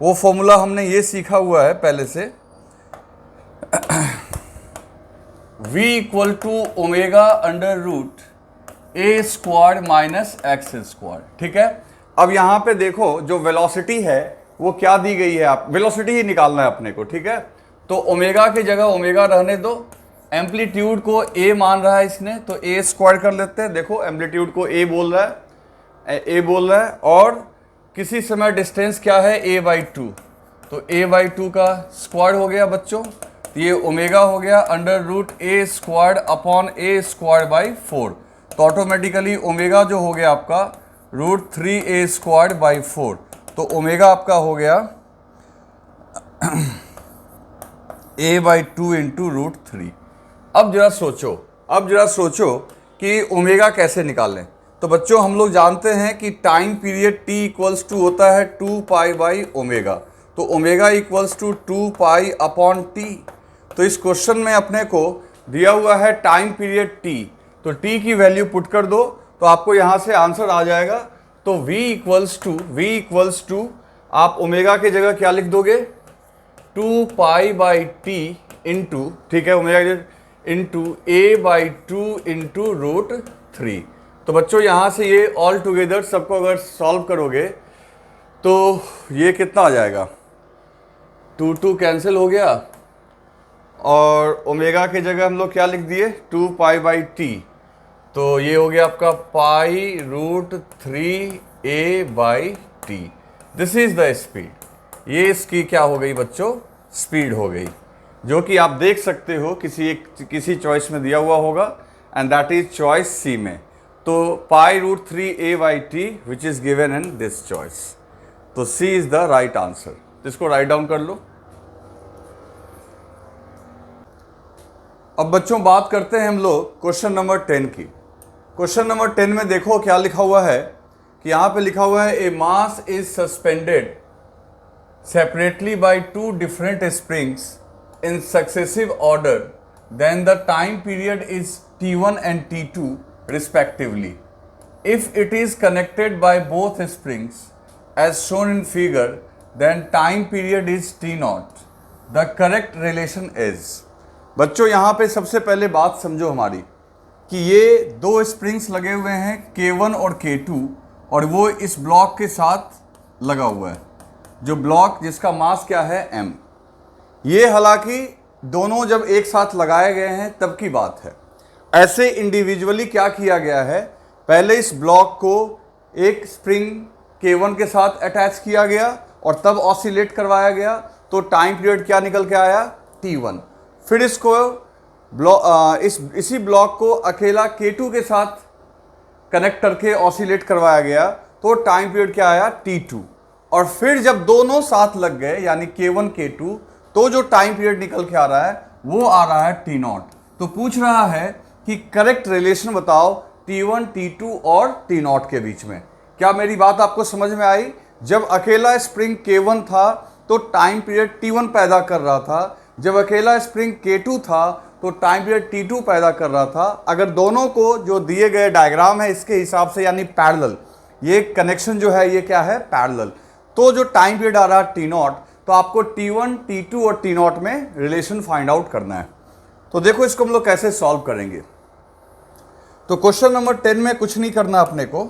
वो फॉर्मूला हमने ये सीखा हुआ है पहले से, v equal to omega under root a square minus x square. ठीक है, अब यहाँ पे देखो जो वेलोसिटी है वो क्या दी गई है, आप वेलोसिटी ही निकालना है अपने को। ठीक है, तो ओमेगा की जगह ओमेगा रहने दो, एम्पलीट्यूड को a मान रहा है इसने, तो a स्क्वायर कर लेते हैं। देखो एम्पलीट्यूड को a बोल रहा है, और किसी समय डिस्टेंस क्या है a/2, तो a/2 का स्क्वायर हो गया बच्चों, तो ये ओमेगा हो गया under root a square upon a square by 4, तो ऑटोमेटिकली ओमेगा जो हो गया आपका रूट 3a स्क्वायर बाई 4, तो ओमेगा आपका हो गया a/2 इंटू रूट 3। अब जरा सोचो कि ओमेगा कैसे निकालें। तो बच्चों हम लोग जानते हैं कि time period t equals to होता है 2 पाई बाई ओमेगा, तो omega equals to 2 pi upon t. तो इस क्वेश्चन में अपने को दिया हुआ है टाइम पीरियड t, तो t की वैल्यू पुट कर दो तो आपको यहाँ से आंसर आ जाएगा। तो v इक्वल्स टू आप ओमेगा की जगह क्या लिख दोगे, 2 पाई बाई टी इंटू, ठीक है, omega into a/2 into root 3। तो बच्चों यहाँ से ये ऑल टुगेदर सबको अगर सॉल्व करोगे तो ये कितना आ जाएगा, 2 कैंसिल हो गया, और ओमेगा की जगह हम लोग क्या लिख दिए 2 पाई बाई टी, तो ये हो गया आपका pi root 3a/t। This is the speed. ये इसकी क्या हो गई बच्चों, स्पीड हो गई, जो कि आप देख सकते हो किसी चॉइस में दिया हुआ होगा, and that is choice c में। तो pi root 3a/t which is given in this choice, तो c is the right answer. इसको राइट डाउन कर लो। अब बच्चों बात करते हैं हम लोग क्वेश्चन नंबर 10 की। क्वेश्चन नंबर 10 में देखो क्या लिखा हुआ है, कि यहाँ पे लिखा हुआ है a mass is suspended separately by 2 different springs in successive order, then the time period is t1 and t2 respectively. If it is connected by both springs as shown in figure, then time period is t0. The correct relation is। बच्चों यहाँ पे सबसे पहले बात समझो हमारी, कि ये 2 स्प्रिंग्स लगे हुए हैं K1 और K2, और वो इस ब्लॉक के साथ लगा हुआ है, जो ब्लॉक जिसका मास क्या है m। ये हालांकि दोनों जब एक साथ लगाए गए हैं तब की बात है। ऐसे इंडिविजुअली क्या किया गया है, पहले इस ब्लॉक को एक स्प्रिंग K1 के साथ अटैच किया गया और तब ऑसिलेट करवाया गया, तो टाइम पीरियड क्या निकल के आया t1। फिर इसको इसी ब्लॉक को अकेला K2 के साथ कनेक्ट करके ऑसिलेट करवाया गया, तो टाइम पीरियड क्या आया t2। और फिर जब दोनों साथ लग गए यानी K1 K2, तो जो टाइम पीरियड निकल के आ रहा है वो आ रहा है t0। तो पूछ रहा है कि करेक्ट रिलेशन बताओ t1 t2 और t0 के बीच में। क्या मेरी बात आपको समझ में आई? जब अकेला स्प्रिंग K1 था तो टाइम पीरियड t1 पैदा कर रहा था, जब अकेला स्प्रिंग K2 था तो टाइम पीरियड t2 पैदा कर रहा था। अगर दोनों को जो दिए गए डायग्राम है इसके हिसाब से यानी पैरेलल, ये कनेक्शन जो है ये क्या है पैरेलल, तो जो टाइम पीरियड आ रहा है t0, तो आपको t1 t2 और t0 में रिलेशन फाइंड आउट करना है। तो देखो इसको हम लोग कैसे सॉल्व करेंगे। तो क्वेश्चन नंबर 10 में कुछ नहीं करना अपने को।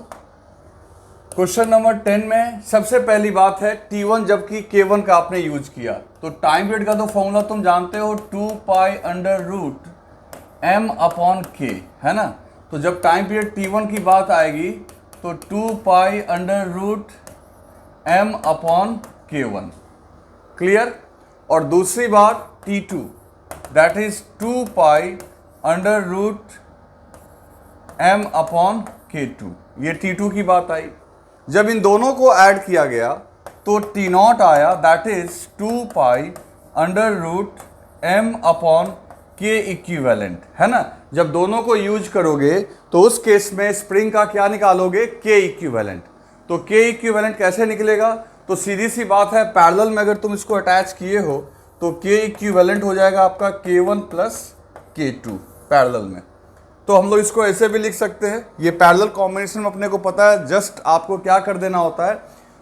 क्वेश्चन नंबर 10 में सबसे पहली बात है t1 जबकि K1 का आपने यूज किया, तो टाइम पीरियड का तो फॉर्मूला तुम जानते हो 2 pi under root m upon k, है ना। तो जब टाइम पीरियड t1 की बात आएगी तो 2 pi under root m upon K1, clear. और दूसरी बात t2 that is 2 pi under root m upon K2, ये t2 की बात आई। जब इन दोनों को ऐड किया गया तो t0 आया, that is 2 pi under root m upon k equivalent, है ना। जब दोनों को यूज करोगे तो उस केस में स्प्रिंग का क्या निकालोगे k इक्विवेलेंट। तो k इक्विवेलेंट कैसे निकलेगा, तो सीधी सी बात है पैरेलल में अगर तुम इसको अटैच किए हो तो k इक्विवेलेंट हो जाएगा आपका K1 प्लस K2 पैरेलल में। तो हम लोग इसको ऐसे भी लिख सकते हैं, ये पैरेलल कॉम्बिनेशन में अपने को पता है, जस्ट आपको क्या कर देना होता है,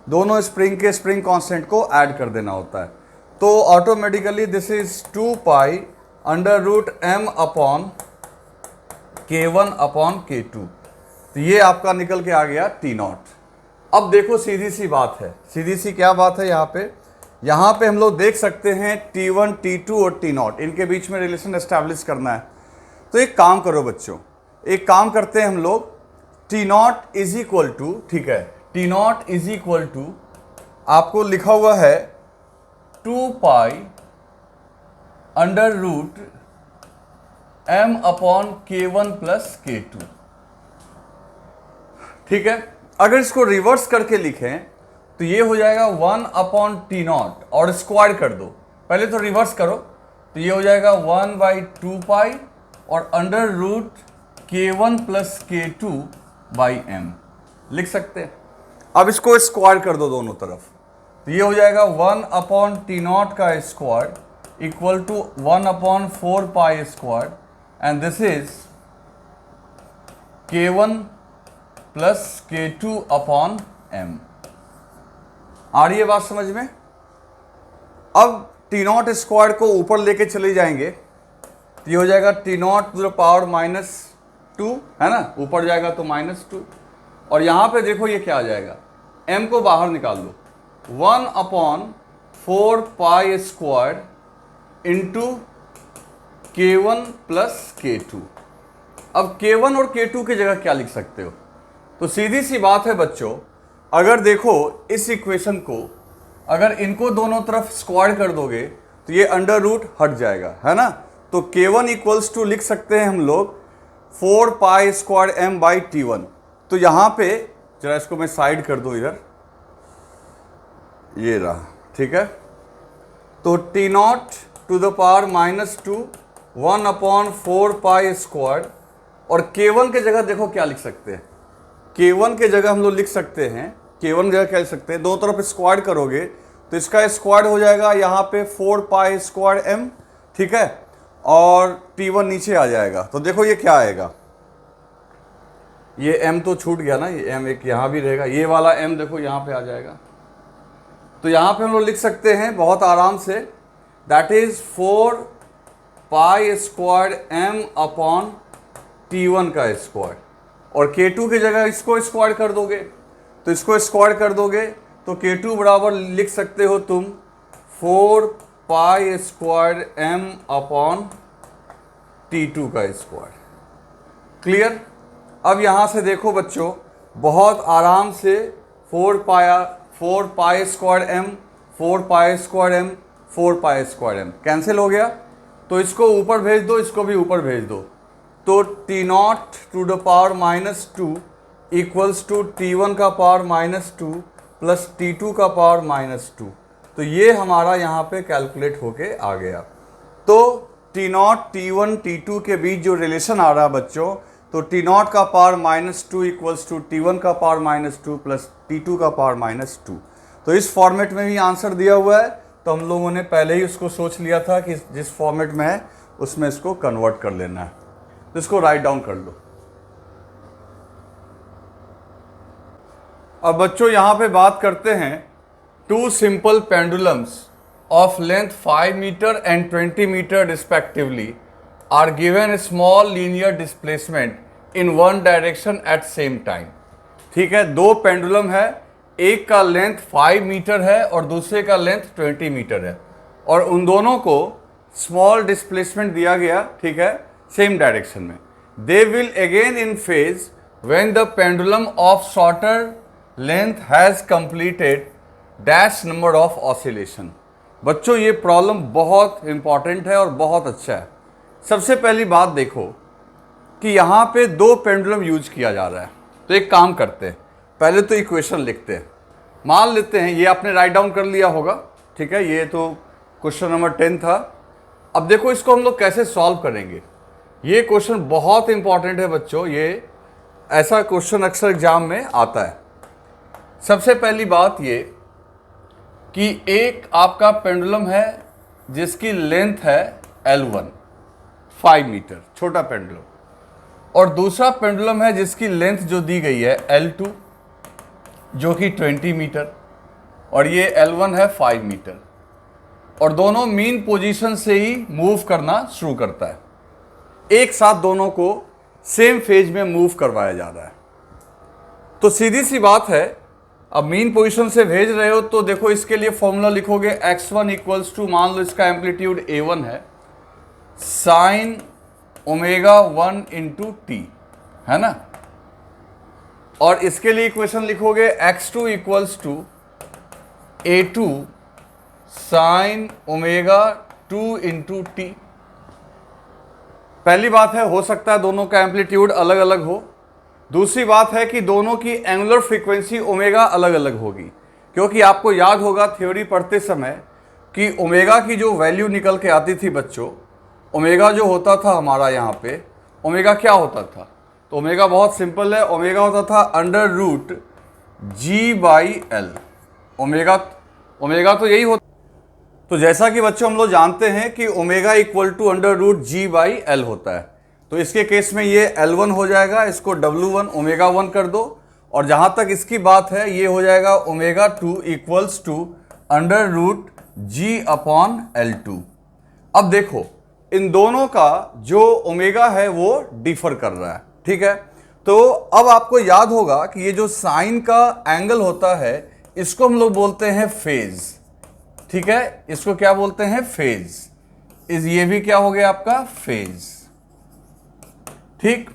दोनों स्प्रिंग के स्प्रिंग कांस्टेंट को ऐड कर देना होता है। तो automatically this is 2 pi under root m upon k1 upon k2, तो ये आपका निकल के आ गया T0। अब देखो सीधी सी बात है, सीधी सी क्या बात है यहाँ पे हम लोग देख सकते हैं T1, T2 और T0, इनके बीच में रिलेशन एस्टैब्लिश करना है। तो एक काम करो बच्चों, एक काम करते हैं हम लोग, T0 इज इक्वल टू, ठीक है, T0 इज इक्वल टू आपको लिखा हुआ है 2 pi under root m upon k1 plus k2, ठीक है। अगर इसको रिवर्स करके लिखें तो ये हो जाएगा 1 अपॉन T0 और स्क्वायर कर दो, पहले तो रिवर्स करो, तो ये हो जाएगा 1/2 पाई और under root k1 plus k2 by m, लिख सकते हैं। अब इसको स्क्वायर कर दो दोनों तरफ, तो ये हो जाएगा 1 अपॉन T0 का square equal to 1 upon 4 pi square, and this is k1 plus k2 upon m। आ रही है बात समझ में? अब T0 स्क्वायर को ऊपर लेके चले जाएंगे तो ये हो जाएगा T0 टू द पावर -2, है ना, ऊपर जाएगा तो -2, और यहाँ पे देखो ये क्या आ जाएगा, m को बाहर निकाल लो, 1 upon 4 pi square into k1 plus k2। अब k1 और k2 की जगह क्या लिख सकते हो? तो सीधी सी बात है बच्चों, अगर देखो इस इक्वेशन को, अगर इनको दोनों तरफ स्क्वायर कर दोगे तो ये अंडर रूट हट जाएगा, है ना। तो k1 इक्वल्स टू लिख सकते हैं हम लोग 4 pi square m by T1। तो यहाँ पे जरा इसको मैं साइड कर दूँ इधर, ये रहा, ठीक है। तो T0 to the power -2 1 upon 4 pi square, और k1 के जगह देखो क्या लिख सकते हैं, k1 के जगह हम लोग लिख सकते हैं, k1 की जगह क्या लिख सकते हैं, दो तरफ स्क्वायर करोगे तो इसका स्क्वायर हो जाएगा यहाँ पे 4 पाई स्क्वायर m, ठीक है, और T1 नीचे आ जाएगा। तो देखो ये क्या आएगा, ये m तो छूट गया ना, ये m एक यहाँ भी रहेगा, ये वाला m देखो यहाँ पे आ जाएगा। तो यहाँ पे हम लोग लिख सकते हैं बहुत आराम से, that is 4 pi square m upon T1 का स्क्वायर, और k2 की जगह इसको स्क्वायर कर दोगे, तो इसको स्क्वायर कर दोगे तो k2 बराबर लिख सकते हो तुम 4 pi square m upon T2 का स्क्वायर। क्लियर? अब यहाँ से देखो बच्चों, बहुत आराम से 4 pi square m 4 pi square m 4 pi square m cancel हो गया, तो इसको ऊपर भेज दो, इसको भी ऊपर भेज दो, तो T0 to the power -2 equals to T1 का पावर -2 प्लस T2 का पावर -2। तो ये हमारा यहाँ पे कैलकुलेट होके आ गया। तो T0 T1 T2 के बीच जो रिलेशन आ रहा है बच्चों, तो T0 का पावर -2 इक्वल्स टू T1 का पावर -2 प्लस T2 का पावर -2। तो इस फॉर्मेट में भी आंसर दिया हुआ है, तो हम लोगों ने पहले ही उसको सोच लिया था कि जिस फॉर्मेट में है उसमें इसको कन्वर्ट कर लेना है। तो इसको राइट डाउन कर लो। अब बच्चों यहाँ पे बात करते हैं, 2 simple pendulums of length 5 metre and 20 metre respectively are given small linear displacement in one direction at same time. ठीक है, 2 पेंडुलम है, एक का लेंथ 5 मीटर है और दूसरे का लेंथ 20 मीटर है, और उन दोनों को स्मॉल डिस्प्लेसमेंट दिया गया, ठीक है, सेम डायरेक्शन में। They will again in phase when the pendulum of shorter length has completed dash number of oscillation. बच्चों ये प्रॉब्लम बहुत इंपॉर्टेंट है और बहुत अच्छा है। सबसे पहली बात देखो कि यहाँ पे 2 पेंडुलम यूज किया जा रहा है, तो एक काम करते हैं, पहले तो इक्वेशन लिखते हैं। मान लेते हैं, ये आपने राइट डाउन कर लिया होगा, ठीक है, ये तो क्वेश्चन नंबर 10 था। अब देखो इसको हम लोग कैसे सॉल्व करेंगे। ये क्वेश्चन बहुत इंपॉर्टेंट है बच्चों, ये ऐसा क्वेश्चन अक्सर एग्जाम में आता है। सबसे पहली बात ये कि एक आपका पेंडुलम है जिसकी लेंथ है L1 5 मीटर, छोटा पेंडुलम, और दूसरा पेंडुलम है जिसकी लेंथ जो दी गई है L2 जो कि 20 मीटर और ये L1 है 5 मीटर, और दोनों मीन पोजीशन से ही मूव करना शुरू करता है। एक साथ दोनों को सेम फेज में मूव करवाया जा रहा है। तो सीधी सी बात है, अब मीन पोजीशन से भेज रहे हो तो देखो इसके लिए फॉर्मूला लिखोगे x1 इक्वल्स टू, मान लो इसका एम्पलीट्यूड a1 है, साइन ओमेगा 1 इंटू टी, है ना। और इसके लिए इक्वेशन लिखोगे x2 equals to a2 sine omega 2 into t. पहली बात है, हो सकता है दोनों का एम्पलीट्यूड अलग अलग हो। दूसरी बात है कि दोनों की एंगुलर फ्रीक्वेंसी ओमेगा अलग अलग होगी, क्योंकि आपको याद होगा थ्योरी पढ़ते समय कि ओमेगा की जो वैल्यू निकल के आती थी बच्चों, ओमेगा जो होता था हमारा यहाँ पे, ओमेगा क्या होता था, तो ओमेगा बहुत सिंपल है, ओमेगा होता था अंडर रूट G/L। ओमेगा तो यही होता। तो जैसा कि बच्चों हम लोग जानते हैं कि omega equal to under root G/L होता है, तो इसके केस में ये L1 हो जाएगा, इसको W1 ओमेगा 1 कर दो, और जहाँ तक इसकी बात है ये हो जाएगा omega 2 equals to under root G/L2। अब देखो इन दोनों का जो ओमेगा है वो डिफर कर रहा है, ठीक है। तो अब आपको याद होगा कि ये जो साइन का एंगल होता है इसको हम लोग बोलते हैं फेज, ठीक है, इसको क्या बोलते हैं, फेज। ये भी क्या हो गया आपका, फेज, ठीक।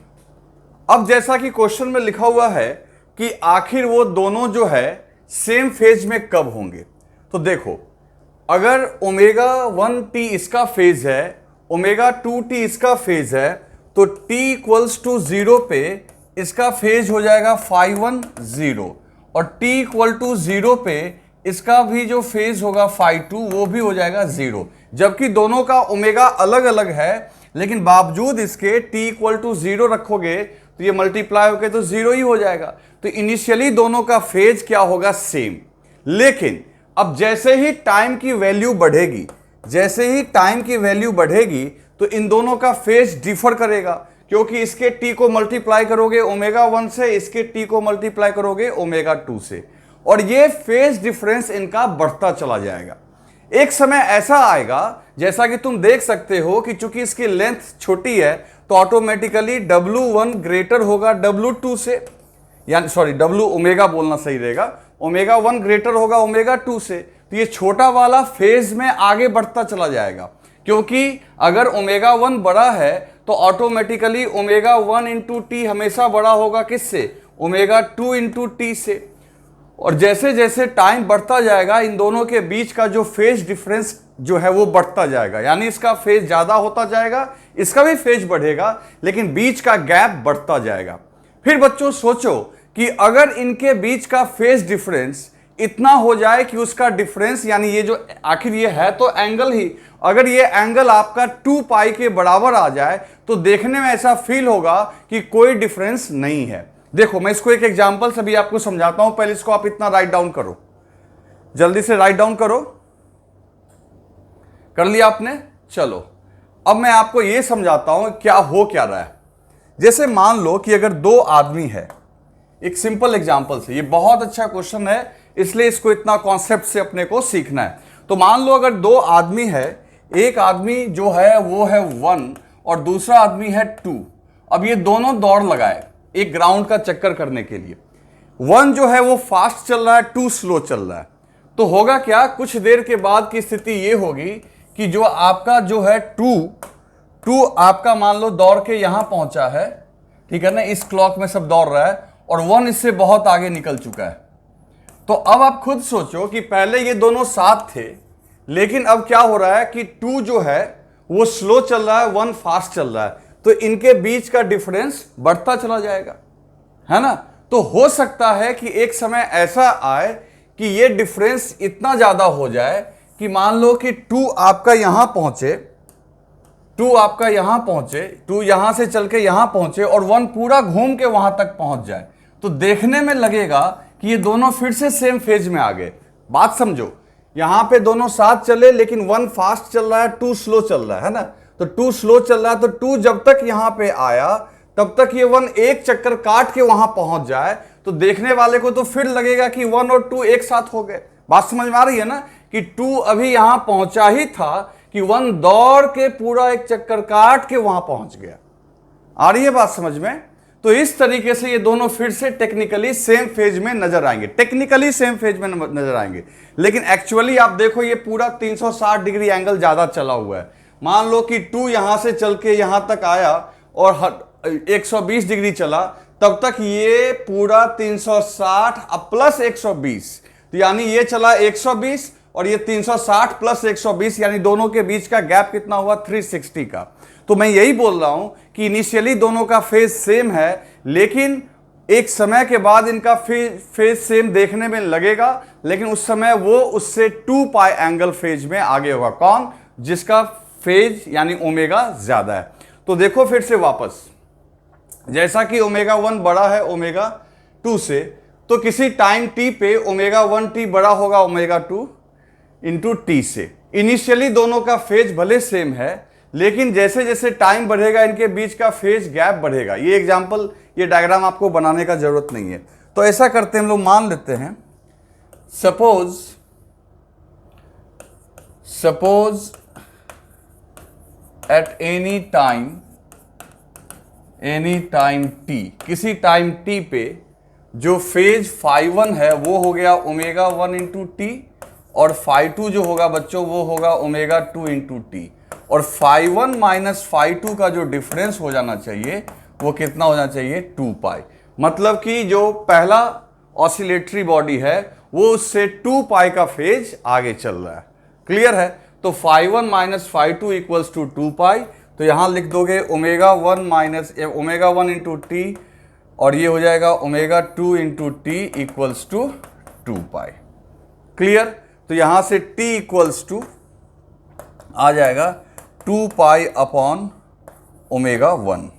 अब जैसा कि क्वेश्चन में लिखा हुआ है कि आखिर वो दोनों जो है सेम फेज में कब होंगे, तो देखो अगर ओमेगा 1t इसका फेज है, ओमेगा 2t इसका फेज है, तो t इक्वल्स टू 0 पे इसका फेज हो जाएगा phi 1 0, और t इक्वल टू 0 पे इसका भी जो फेज होगा phi 2 वो भी हो जाएगा 0। जबकि दोनों का ओमेगा अलग अलग है, लेकिन बावजूद इसके t इक्वल टू 0 रखोगे तो ये मल्टीप्लाई होकर तो 0 ही हो जाएगा। तो इनिशियली दोनों का फेज क्या होगा, सेम। लेकिन अब जैसे ही टाइम की वैल्यू बढ़ेगी, जैसे ही टाइम की वैल्यू बढ़ेगी तो इन दोनों का फेज डिफर करेगा, क्योंकि इसके t को मल्टीप्लाई करोगे ओमेगा 1 से, इसके t को मल्टीप्लाई करोगे ओमेगा 2 से, और ये फेज डिफरेंस इनका बढ़ता चला जाएगा। एक समय ऐसा आएगा, जैसा कि तुम देख सकते हो कि चूंकि इसकी लेंथ छोटी है तो ऑटोमेटिकली W1 ग्रेटर होगा W2 से, यानी सॉरी W ओमेगा बोलना सही रहेगा, ओमेगा 1 ग्रेटर होगा ओमेगा 2 से। तो ये छोटा वाला फेज में आगे बढ़ता चला जाएगा, क्योंकि अगर ओमेगा 1 बड़ा है तो ऑटोमेटिकली ओमेगा 1 इंटू टी हमेशा बड़ा होगा किससे, ओमेगा 2 इंटू टी से। और जैसे जैसे टाइम बढ़ता जाएगा इन दोनों के बीच का जो फेज डिफरेंस जो है वो बढ़ता जाएगा, यानी इसका फेज ज्यादा होता जाएगा, इसका भी फेज बढ़ेगा, लेकिन बीच का गैप बढ़ता जाएगा। फिर बच्चों सोचो कि अगर इनके बीच का फेज डिफरेंस इतना हो जाए कि उसका डिफरेंस, यानी ये जो आखिर ये है तो एंगल ही, अगर ये एंगल आपका 2 पाई के बराबर आ जाए तो देखने में ऐसा फील होगा कि कोई डिफरेंस नहीं है। देखो मैं इसको एक एग्जांपल से भी आपको समझाता हूं, पहले इसको आप इतना राइट डाउन करो, जल्दी से राइट डाउन करो। कर लिया आपने, चलो अब मैं आपको यह समझाता हूं क्या हो क्या रहा है। जैसे मान लो कि अगर दो आदमी है, एक सिंपल एग्जांपल से, ये बहुत अच्छा क्वेश्चन है इसलिए इसको इतना कॉन्सेप्ट से अपने को सीखना है। तो मान लो अगर दो आदमी है, एक आदमी जो है वो है 1 और दूसरा आदमी है 2। अब ये दोनों दौड़ लगाए एक ग्राउंड का चक्कर करने के लिए। 1 जो है वो फास्ट चल रहा है, 2 स्लो चल रहा है। तो होगा क्या, कुछ देर के बाद की स्थिति ये होगी कि जो आपका जो है 2 आपका मान लो दौड़ के यहां पहुंचा है, ठीक है ना, इस क्लॉक में सब दौड़ रहा है, और 1 इससे बहुत आगे निकल चुका है। तो अब आप खुद सोचो कि पहले ये दोनों साथ थे, लेकिन अब क्या हो रहा है कि 2 जो है वो स्लो चल रहा है, 1 फास्ट चल रहा है, तो इनके बीच का डिफरेंस बढ़ता चला जाएगा, है ना। तो हो सकता है कि एक समय ऐसा आए कि ये डिफरेंस इतना ज्यादा हो जाए कि मान लो कि 2 आपका यहां पहुंचे, 2 आपका यहां पहुंचे, 2 यहां से चल के यहां पहुंचे और 1 पूरा घूम के वहां तक पहुंच जाए। तो देखने में लगेगा कि ये दोनों फिर से सेम फेज में आ गए। बात समझो, यहां पे दोनों साथ चले लेकिन 1 फास्ट चल रहा है, 2 स्लो चल रहा है ना। तो 2 स्लो चल रहा है, तो 2 जब तक यहां पे आया तब तक ये 1 एक चक्कर काट के वहां पहुंच जाए, तो देखने वाले को तो फिर लगेगा कि 1 और 2 एक साथ हो गए। बात समझ में आ रही है ना, कि 2 अभी यहां पहुंचा ही था कि 1 दौड़ के पूरा एक चक्कर काट के वहां पहुंच गया। आ रही है बात समझ में? तो इस तरीके से ये दोनों फिर से टेक्निकली सेम फेज में नजर आएंगे, टेक्निकली सेम फेज में नजर आएंगे, लेकिन एक्चुअली आप देखो ये पूरा 360 डिग्री एंगल ज्यादा चला हुआ है। मान लो कि 2 यहां से चल के यहां तक आया और 120 डिग्री चला, तब तक ये पूरा 360 प्लस 120, तो यानी ये चला 120 और ये 360 प्लस 120, यानी दोनों के बीच का गैप कितना हुआ? 360 का। तो मैं यही बोल रहा हूं कि इनिशियली दोनों का फेज सेम है, लेकिन एक समय के बाद इनका फेज सेम देखने में लगेगा, लेकिन उस समय वो उससे 2 पाई एंगल फेज में आगे होगा। कौन? जिसका फेज यानी ओमेगा ज्यादा है। तो देखो फिर से वापस, जैसा कि ओमेगा 1 बड़ा है ओमेगा 2 से, तो किसी टाइम t पे ओमेगा 1t बड़ा होगा ओमेगा 2 इंटू टी से। इनिशियली दोनों का फेज भले सेम है, लेकिन जैसे जैसे टाइम बढ़ेगा इनके बीच का फेज गैप बढ़ेगा। ये एग्जांपल, ये डायग्राम आपको बनाने का जरूरत नहीं है। तो ऐसा करते हैं हम लोग, मान लेते हैं suppose at any time t, किसी टाइम t पे जो फेज φ1 है वो हो गया ओमेगा 1 इंटू टी, और φ2 जो होगा बच्चों वो होगा ओमेगा 2 इंटू टी, और φ1 माइनस φ2 का जो डिफरेंस हो जाना चाहिए वो कितना होना चाहिए? 2 पाई। मतलब कि जो पहला ऑसिलेटरी बॉडी है वो उससे 2 पाई का फेज आगे चल रहा है। क्लियर है? तो φ1 माइनस φ2 इक्वल्स टू 2 पाई, तो यहां लिख दोगे omega 1 minus omega 1 into t, और ये हो जाएगा omega 2 into t equals to 2 pi. Clear? तो यहां से t इक्वल्स टू आ जाएगा 2 pi upon omega 1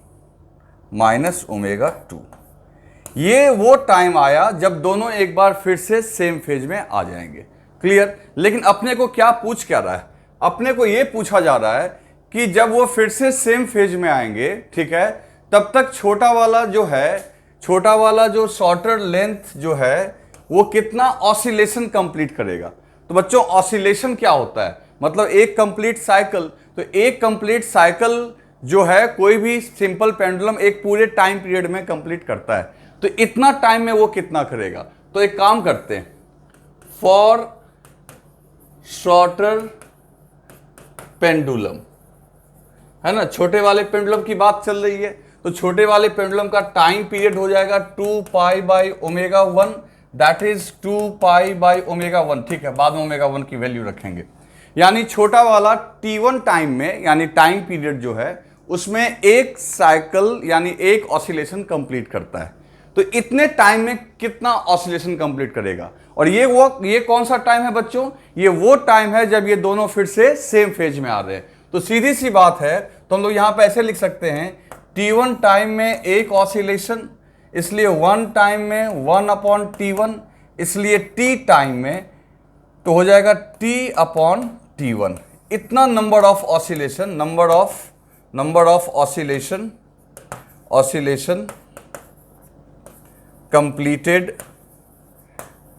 minus omega 2। ये वो टाइम आया जब दोनों एक बार फिर से सेम फेज में आ जाएंगे। क्लियर? लेकिन अपने को क्या पूछ क्या रहा है? अपने को ये पूछा जा रहा है कि जब वो फिर से सेम फेज में आएंगे, ठीक है, तब तक छोटा वाला जो शॉर्टर लेंथ जो है वो कितना ऑसिलेशन कंप्लीट करेगा। तो बच्चों ऑसिलेशन क्या होता है? मतलब एक कंप्लीट साइकिल। तो एक कंप्लीट साइकिल जो है कोई भी सिंपल पेंडुलम एक पूरे टाइम पीरियड में कंप्लीट करता है, तो इतना टाइम में वो कितना करेगा? तो एक काम करते हैं, फॉर शॉर्टर पेंडुलम, है ना, छोटे वाले पेंडुलम की बात चल रही है, तो छोटे वाले पेंडुलम का टाइम पीरियड हो जाएगा 2 pi by omega 1, that is 2 pi by omega 1। ठीक है, बाद में ओमेगा 1 की वैल्यू रखेंगे। यानी छोटा वाला t1 टाइम में, यानी टाइम पीरियड जो है उसमें एक साइकिल यानी एक ऑसिलेशन कंप्लीट करता है। तो इतने टाइम में कितना ऑसिलेशन कंप्लीट करेगा? और ये कौन सा टाइम है बच्चों? ये वो टाइम है जब ये दोनों फिर से सेम फेज में आ रहे हैं। तो सीधी सी बात है, तो हम लोग यहां पे ऐसे लिख सकते हैं, t1 टाइम में एक ऑसिलेशन, इसलिए 1 टाइम में 1 अपॉन t1, इसलिए t टाइम में तो हो जाएगा t अपॉन t1। इतना number of oscillation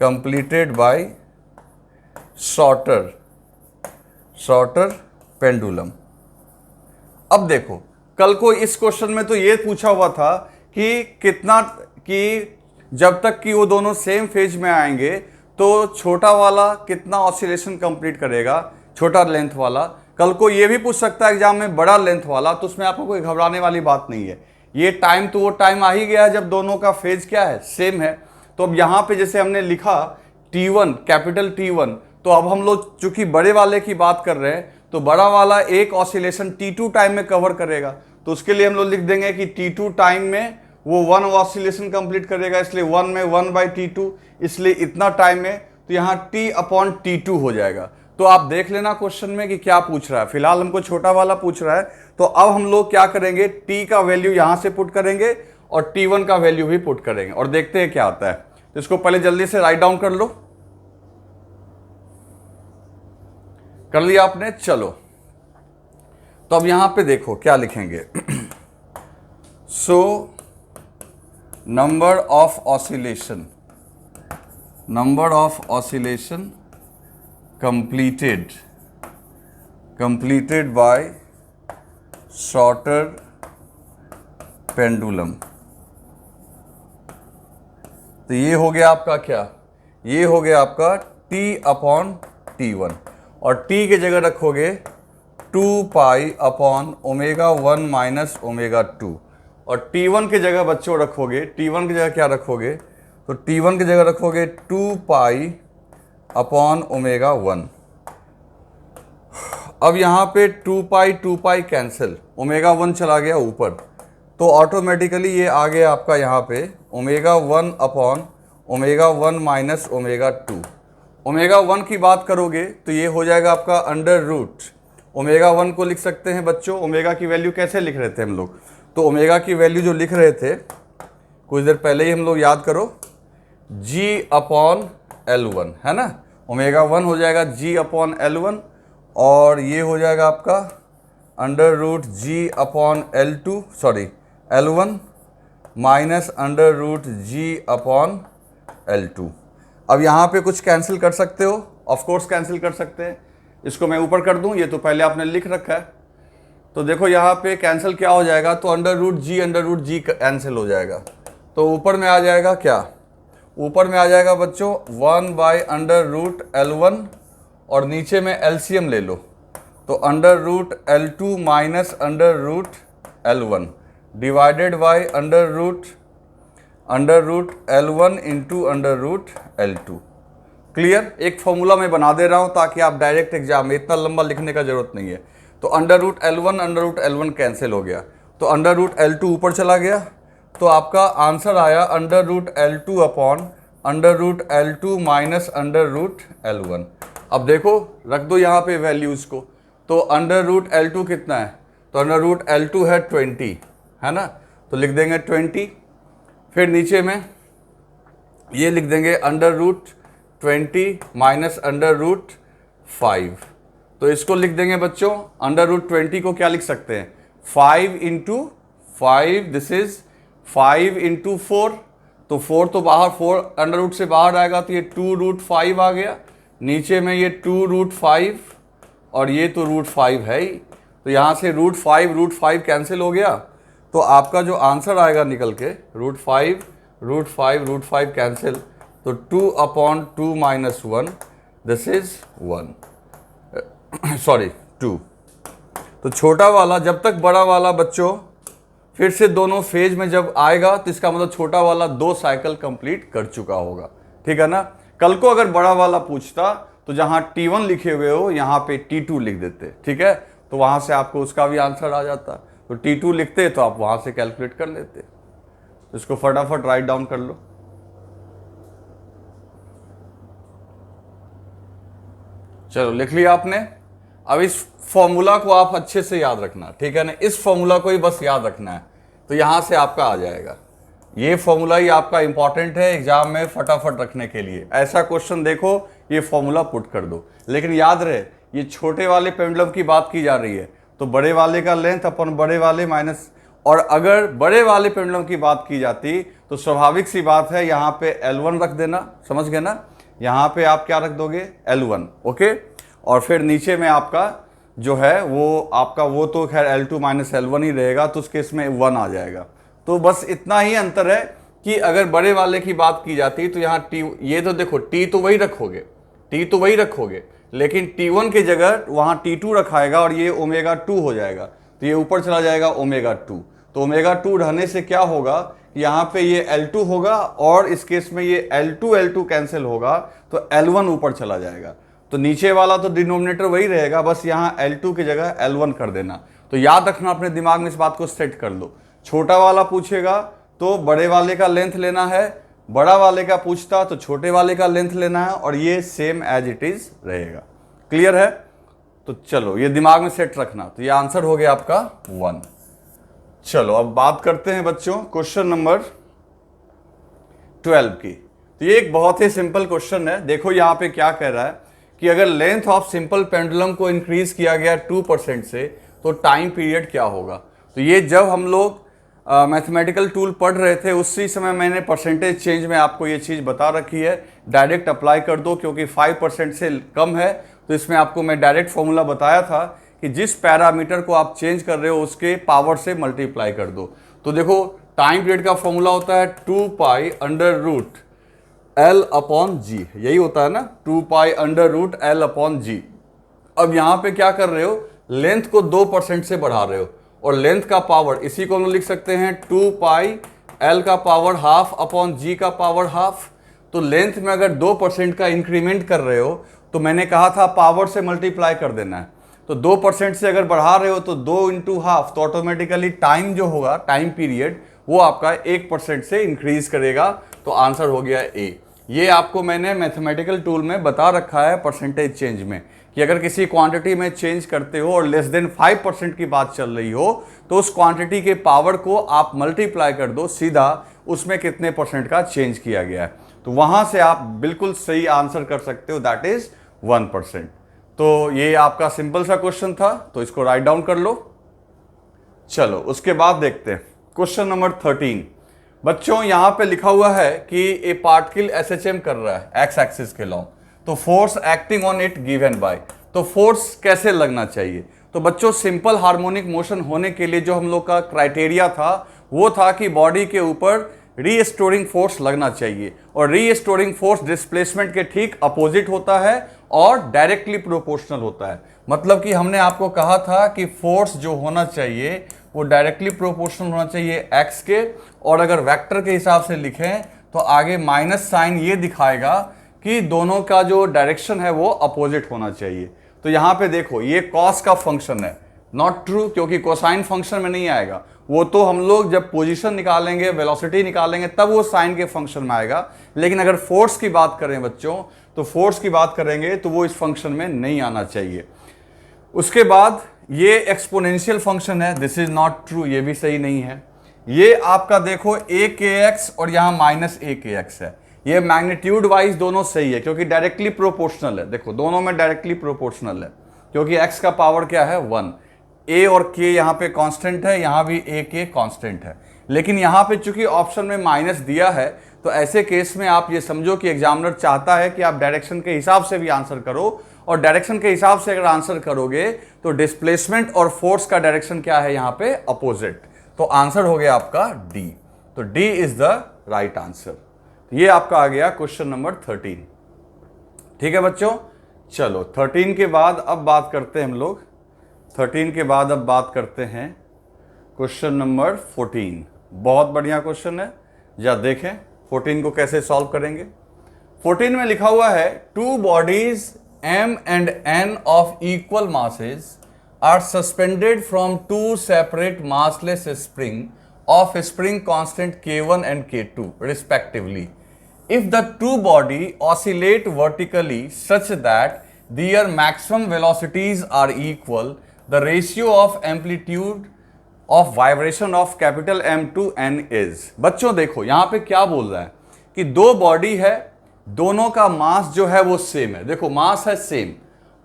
completed by shorter pendulum. अब देखो, कल को इस क्वेश्चन में तो ये पूछा हुआ था कि जब तक कि वो दोनों सेम फेज में आएंगे तो छोटा वाला कितना ऑसिलेशन कंप्लीट करेगा, छोटा लेंथ वाला। कल को ये भी पूछ सकता है एग्जाम में बड़ा लेंथ वाला, तो उसमें आपको कोई घबराने वाली बात नहीं है। ये टाइम तो वो टाइम आ ही गया जब दोनों का फेज क्या है? सेम है। तो अब यहाँ पे जैसे हमने लिखा T1, कैपिटल T1, तो अब हम लोग चूंकि बड़े वाले की बात कर रहे हैं, तो बड़ा वाला एक ऑसिलेशन T2 टाइम में कवर करेगा, तो उसके लिए हम लोग लिख देंगे कि T2 टाइम में वो 1 ऑसिलेशन कंप्लीट करेगा, इसलिए 1 में 1 बाई T2, इसलिए इतना टाइम में, तो यहाँ T अपॉन T2 हो जाएगा। तो आप देख लेना क्वेश्चन में कि क्या पूछ रहा है। फिलहाल हमको छोटा वाला पूछ रहा है, तो अब हम लोग क्या करेंगे, T का वैल्यू यहां से पुट करेंगे और T1 का वैल्यू भी पुट करेंगे और देखते हैं क्या आता है। तो इसको पहले जल्दी से राइट डाउन कर लो। कर लिया आपने? चलो, तो अब यहां पे देखो क्या लिखेंगे। So number of oscillation completed by shorter pendulum। तो ये हो गया आपका क्या, ये हो गया आपका t अपॉन T1 और t की जगह रखोगे 2 pi upon omega 1 minus omega 2 और T1 की जगह बच्चों रखोगे, T1 की जगह क्या रखोगे, तो T1 की जगह रखोगे 2 पाई अपॉन ओमेगा 1। अब यहाँ पे 2 पाई कैंसिल, ओमेगा 1 चला गया ऊपर, तो ऑटोमेटिकली ये आ गया आपका यहाँ पे omega 1 upon omega 1 minus omega 2। Omega 1 की बात करोगे तो ये हो जाएगा आपका अंडर रूट, ओमेगा 1 को लिख सकते हैं बच्चों, ओमेगा की वैल्यू कैसे लिख रहे थे हम लोग, तो ओमेगा की वैल्यू जो लिख रहे थे कुछ देर पहले ही हम लोग याद करो, G अपॉन L1 है ना, ओमेगा 1 हो जाएगा G अपॉन L1 और ये हो जाएगा आपका under root G upon L1 minus under root G upon L2। अब यहाँ पे कुछ कैंसिल कर सकते हो, ऑफ कोर्स कैंसिल कर सकते हैं, इसको मैं ऊपर कर दूँ, ये तो पहले आपने लिख रखा है, तो देखो यहाँ पे कैंसिल क्या हो जाएगा, तो अंडर रूट जी कैंसिल हो जाएगा, तो ऊपर में आ जाएगा क्या, ऊपर में आ जाएगा बच्चों 1 बाई अंडर रूट L1 और नीचे में एलसीएम ले लो, तो under root L2 minus under root L1 divided by under root L1 into under root L2। Clear, एक फॉर्मूला मैं बना दे रहा हूँ ताकि आप डायरेक्ट एग्जाम में इतना लंबा लिखने का जरूरत नहीं है। तो अंडर रूट L1 कैंसिल हो गया, तो अंडर रूट L2 ऊपर चला गया, तो आपका आंसर आया under root L2 upon under root L2 minus under root L1। अब देखो रख दो यहाँ पे वैल्यूज़ को, तो अंडर रूट L2 कितना है, तो अंडर रूट L2 है 20 है ना, तो लिख देंगे 20, फिर नीचे में ये लिख देंगे under root 20 minus under root 5, तो इसको लिख देंगे बच्चों अंडर रूट 20 को क्या लिख सकते हैं 5 इंटू 5, दिस इज 5 इंटू 4, तो 4 तो बाहर 4 अंडर रूट से बाहर आएगा, तो ये 2 रूट 5 आ गया, नीचे में ये 2 रूट 5 और ये तो रूट 5 है ही, तो यहाँ से रूट 5 कैंसिल हो गया, तो आपका जो आंसर आएगा निकल के रूट 5 कैंसिल, तो 2 upon 2 minus 1, this is 1 sorry 2। तो छोटा वाला जब तक बड़ा वाला बच्चों फिर से दोनों फेज में जब आएगा तो इसका मतलब छोटा वाला 2 साइकिल कंप्लीट कर चुका होगा, ठीक है ना। कल को अगर बड़ा वाला पूछता तो जहां T1 लिखे हुए हो यहाँ पे T2 लिख देते, ठीक है, तो वहां से आपको उसका भी आंसर आ जाता, तो T2 लिखते तो आप वहां से कैलकुलेट कर लेते। इसको फटाफट राइट डाउन कर लो। चलो लिख लिया आपने। अब इस फॉर्मूला को आप अच्छे से याद रखना, ठीक है ना, इस फॉर्मूला को ही बस याद रखना है, तो यहां से आपका आ जाएगा। ये फॉर्मूला ही आपका इंपॉर्टेंट है एग्जाम में फटाफट रखने के लिए। ऐसा क्वेश्चन देखो ये फॉर्मूला पुट कर दो, लेकिन याद रहे ये छोटे वाले पेंडुलम की बात की जा रही है, तो बड़े वाले का लेंथ अपन बड़े वाले माइनस, और अगर बड़े वाले पेंडुलम की बात की जाती तो स्वाभाविक सी बात है यहाँ पे L1 रख देना, समझ गए ना, यहाँ पे आप क्या रख दोगे L1, ओके, और फिर नीचे में आपका जो है वो आपका वो तो खैर L2 माइनस L1 ही रहेगा, तो उस केस में 1 आ जाएगा। तो बस इतना ही अंतर है कि अगर बड़े वाले की बात की जाती तो यहाँ T, ये तो देखो T तो वही रखोगे, लेकिन T1 की जगह वहाँ T2 रखाएगा और ये ओमेगा 2 हो जाएगा, तो ये ऊपर चला जाएगा ओमेगा 2, तो ओमेगा 2 रहने से क्या होगा, यहाँ पे ये L2 होगा और इस केस में ये L2 कैंसिल होगा, तो L1 ऊपर चला जाएगा, तो नीचे वाला तो डिनोमिनेटर वही रहेगा, बस यहाँ L2 की जगह L1 कर देना। तो याद रखना, अपने दिमाग में इस बात को सेट कर लो। छोटा वाला पूछेगा तो बड़े वाले का लेंथ लेना है, बड़ा वाले का पूछता तो छोटे वाले का लेंथ लेना है, और ये सेम एज इट इज रहेगा। क्लियर है, तो चलो ये दिमाग में सेट रखना। तो ये आंसर हो गया आपका 1। चलो अब बात करते हैं बच्चों क्वेश्चन नंबर 12 की। तो ये एक बहुत ही सिंपल क्वेश्चन है। देखो यहाँ पे क्या कह रहा है कि अगर लेंथ ऑफ सिंपल पेंडुलम को इंक्रीज किया गया 2% से तो टाइम पीरियड क्या होगा। तो ये जब हम लोग मैथमेटिकल टूल पढ़ रहे थे उसी समय मैंने परसेंटेज चेंज में आपको ये चीज़ बता रखी है, डायरेक्ट अप्लाई कर दो, क्योंकि 5% से कम है। तो इसमें आपको मैं डायरेक्ट फॉर्मूला बताया था कि जिस पैरामीटर को आप चेंज कर रहे हो उसके पावर से मल्टीप्लाई कर दो। तो देखो टाइम पीरियड का फॉर्मूला होता है 2 pi under root L upon g, यही होता है ना, 2 pi under root L upon g. अब यहाँ पे क्या कर रहे हो, लेंथ को 2% से बढ़ा रहे हो, और लेंथ का पावर इसी को हम लोग लिख सकते हैं 2 पाई L का पावर हाफ अपॉन जी का पावर हाफ। तो लेंथ में अगर 2% का इंक्रीमेंट कर रहे हो तो मैंने कहा था पावर से मल्टीप्लाई कर देना है। तो 2% से अगर बढ़ा रहे हो तो 2 इंटू हाफ, तो ऑटोमेटिकली टाइम जो होगा, टाइम पीरियड, वो आपका 1% से इंक्रीज करेगा। तो आंसर हो गया ए। ये आपको मैंने मैथमेटिकल टूल में बता रखा है परसेंटेज चेंज में, कि अगर किसी क्वांटिटी में चेंज करते हो और लेस देन 5% की बात चल रही हो तो उस क्वांटिटी के पावर को आप मल्टीप्लाई कर दो सीधा, उसमें कितने परसेंट का चेंज किया गया है। तो वहां से आप बिल्कुल सही आंसर कर सकते हो, दैट इज 1%। तो ये आपका सिंपल सा क्वेश्चन था, तो इसको राइट डाउन कर लो। चलो उसके बाद देखते हैं क्वेश्चन नंबर 13। बच्चों यहां पे लिखा हुआ है कि ए पार्टिकल एसएचएम कर रहा है एक्स एक्सिस के लॉन्ग, तो force acting on it given by, तो फोर्स कैसे लगना चाहिए। तो बच्चों सिंपल हार्मोनिक मोशन होने के लिए जो हम लोग का क्राइटेरिया था वो था कि बॉडी के ऊपर रीस्टोरिंग फोर्स लगना चाहिए, और रीस्टोरिंग फोर्स डिस्प्लेसमेंट के ठीक अपोजिट होता है और डायरेक्टली प्रोपोर्शनल होता है। मतलब कि हमने आपको कहा था कि फोर्स जो होना चाहिए वो डायरेक्टली प्रोपोर्शनल होना चाहिए एक्स के, और अगर वेक्टर के हिसाब से लिखें तो आगे माइनस साइन ये दिखाएगा कि दोनों का जो डायरेक्शन है वो अपोजिट होना चाहिए। तो यहाँ पे देखो ये कॉस का फंक्शन है, नॉट ट्रू, क्योंकि कोसाइन फंक्शन में नहीं आएगा, वो तो हम लोग जब पोजीशन निकालेंगे, वेलोसिटी निकालेंगे, तब वो साइन के फंक्शन में आएगा। लेकिन अगर फोर्स की बात करें बच्चों, तो फोर्स की बात करेंगे तो वो इस फंक्शन में नहीं आना चाहिए। उसके बाद ये एक्सपोनेंशियल फंक्शन है, दिस इज नॉट ट्रू, ये भी सही नहीं है। ये आपका देखो ए के एक्स और यहाँ माइनस ए के एक्स है, ये मैग्नीट्यूड वाइज दोनों सही है क्योंकि डायरेक्टली प्रोपोर्शनल है। देखो दोनों में डायरेक्टली प्रोपोर्शनल है, क्योंकि x का पावर क्या है 1, a और k यहाँ पे कांस्टेंट है, यहाँ भी a k कांस्टेंट है। लेकिन यहाँ पे चूंकि ऑप्शन में माइनस दिया है, तो ऐसे केस में आप ये समझो कि एग्जामिनर चाहता है कि आप डायरेक्शन के हिसाब से भी आंसर करो, और डायरेक्शन के हिसाब से अगर आंसर करोगे तो डिस्प्लेसमेंट और फोर्स का डायरेक्शन क्या है यहाँ पे अपोजिट। तो आंसर हो गया आपका डी। तो D is the right answer. ये आपका आ गया क्वेश्चन नंबर 13। ठीक है बच्चों, चलो 13 के बाद अब बात करते हैं हम लोग, 13 के बाद अब बात करते हैं क्वेश्चन नंबर 14। बहुत बढ़िया क्वेश्चन है, जा देखें 14 को कैसे सॉल्व करेंगे। 14 में लिखा हुआ है two bodies M and N of equal masses are suspended from two separate massless spring of spring constant K1 and K2 respectively. If the two bodies oscillate vertically such that their maximum velocities are equal, the ratio of amplitude of vibration of capital M to N is। बच्चों देखो यहाँ पे क्या बोल रहा है कि दो बॉडी है, दोनों का मास जो है वो सेम है। देखो मास है सेम,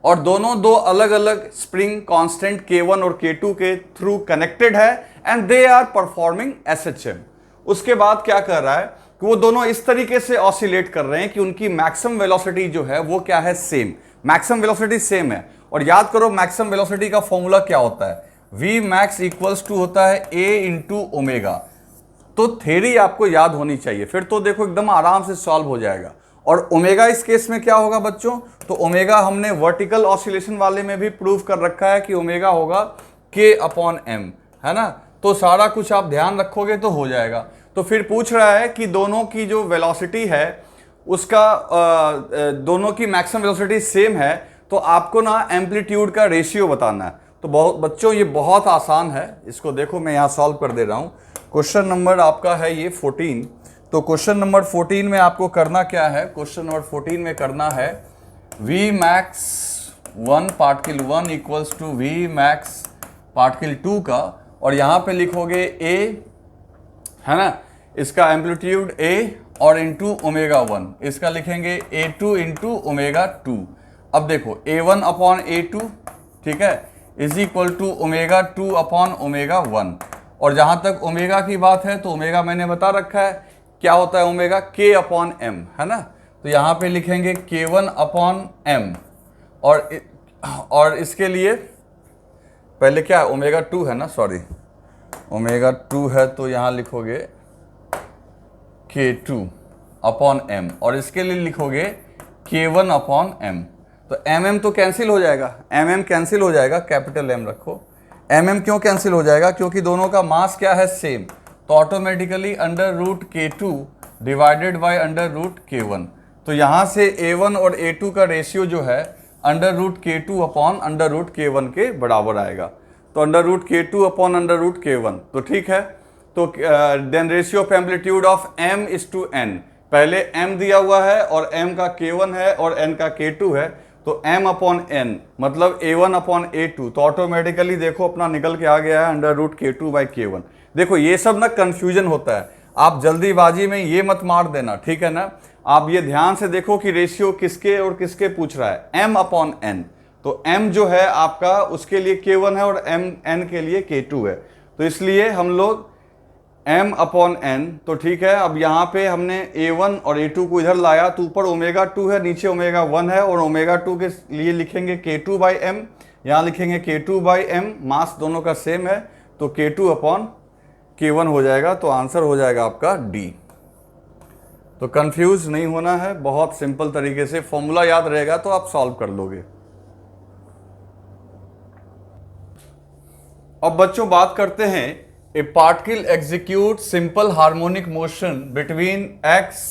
और दोनों दो अलग अलग स्प्रिंग कांस्टेंट K1 और K2 के थ्रू कनेक्टेड है, and they are performing SHM। उसके बाद क्या कर रहा है कि वो दोनों इस तरीके से ऑसिलेट कर रहे हैं कि उनकी मैक्सिमम वेलोसिटी जो है वो क्या है, सेम, मैक्सिमम वेलोसिटी सेम है। और याद करो मैक्सिमम वेलोसिटी का फॉर्मूला क्या होता है, V max इक्वल्स टू होता है A इंटू ओमेगा। तो थ्योरी आपको याद होनी चाहिए, फिर तो देखो एकदम आराम से सॉल्व हो जाएगा। और ओमेगा इस केस में क्या होगा बच्चों, तो ओमेगा हमने वर्टिकल ऑसिलेशन वाले में भी प्रूव कर रखा है कि ओमेगा होगा K अपॉन M, है ना। तो सारा कुछ आप ध्यान रखोगे तो हो जाएगा। तो फिर पूछ रहा है कि दोनों की जो वेलोसिटी है उसका दोनों की मैक्सिमम वेलोसिटी सेम है, तो आपको ना एम्पलीट्यूड का रेशियो बताना है। तो बहुत बच्चों ये बहुत आसान है, इसको देखो मैं यहाँ सॉल्व कर दे रहा हूँ। क्वेश्चन नंबर आपका है ये 14। तो क्वेश्चन नंबर 14 में आपको करना क्या है, क्वेश्चन नंबर 14 में करना है V max 1 particle 1 equals to V max particle 2 का, और यहाँ पे लिखोगे A, है ना, इसका एम्पलीट्यूड A और इंटू ओमेगा 1, इसका लिखेंगे A2 इंटू ओमेगा 2। अब देखो A1 अपॉन A2, ठीक है, is equal to omega 2 upon omega 1। और जहां तक ओमेगा की बात है तो ओमेगा मैंने बता रखा है क्या होता है ओमेगा, k अपॉन m, है ना। तो यहां पे लिखेंगे k1 अपॉन m, और इसके लिए पहले क्या है ओमेगा 2 है ना, सॉरी ओमेगा 2 है तो यहां लिखोगे k2 अपॉन m, और इसके लिए लिखोगे k1 अपॉन m। तो mm तो कैंसिल हो जाएगा, mm कैंसिल हो जाएगा, कैपिटल M रखो। mm क्यों कैंसिल हो जाएगा, क्योंकि दोनों का मास क्या है, सेम, तो automatically under root k2 divided by under root k1। तो यहाँ से a1 और a2 का रेशियो जो है under root k2 upon under root k1 के बराबर आएगा। तो under root k2 upon under root k1, तो ठीक है। तो then ratio of amplitude of m is to n, पहले m दिया हुआ है और m का k1 है और n का k2 है, तो m अपॉन n मतलब a1 अपॉन a2, तो ऑटोमेटिकली देखो अपना निकल के आ गया है under root k2 by k1। देखो ये सब ना कंफ्यूजन होता है, आप जल्दीबाजी में ये मत मार देना, ठीक है ना। आप ये ध्यान से देखो कि रेशियो किसके और किसके पूछ रहा है, m अपॉन n। तो m जो है आपका उसके लिए k1 है और n के लिए k2 है, तो इसलिए हम लोग m अपॉन n, तो ठीक है। अब यहाँ पे हमने a1 और a2 को इधर लाया तो ऊपर ओमेगा 2 है, नीचे ओमेगा 1 है, और ओमेगा 2 के लिए लिखेंगे k2 बाई m, यहाँ लिखेंगे k2 बाई m, मास दोनों का सेम है, तो k2 अपॉन k1 हो जाएगा। तो आंसर हो जाएगा आपका D। तो कंफ्यूज नहीं होना है, बहुत सिंपल तरीके से फॉर्मूला याद रहेगा तो आप सॉल्व कर लोगे। अब बच्चों बात करते हैं, ए particle execute simple harmonic motion between x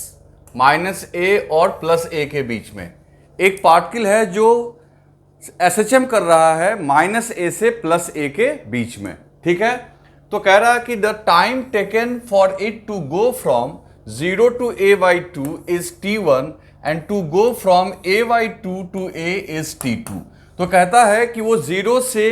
minus a और प्लस a के बीच में। एक पार्टिकल है जो SHM कर रहा है माइनस a से प्लस a के बीच में, ठीक है। तो कह रहा है कि the time taken for it to go from 0 to a by 2 is t1 and to go from a by 2 to a is t2। तो कहता है कि वो 0 से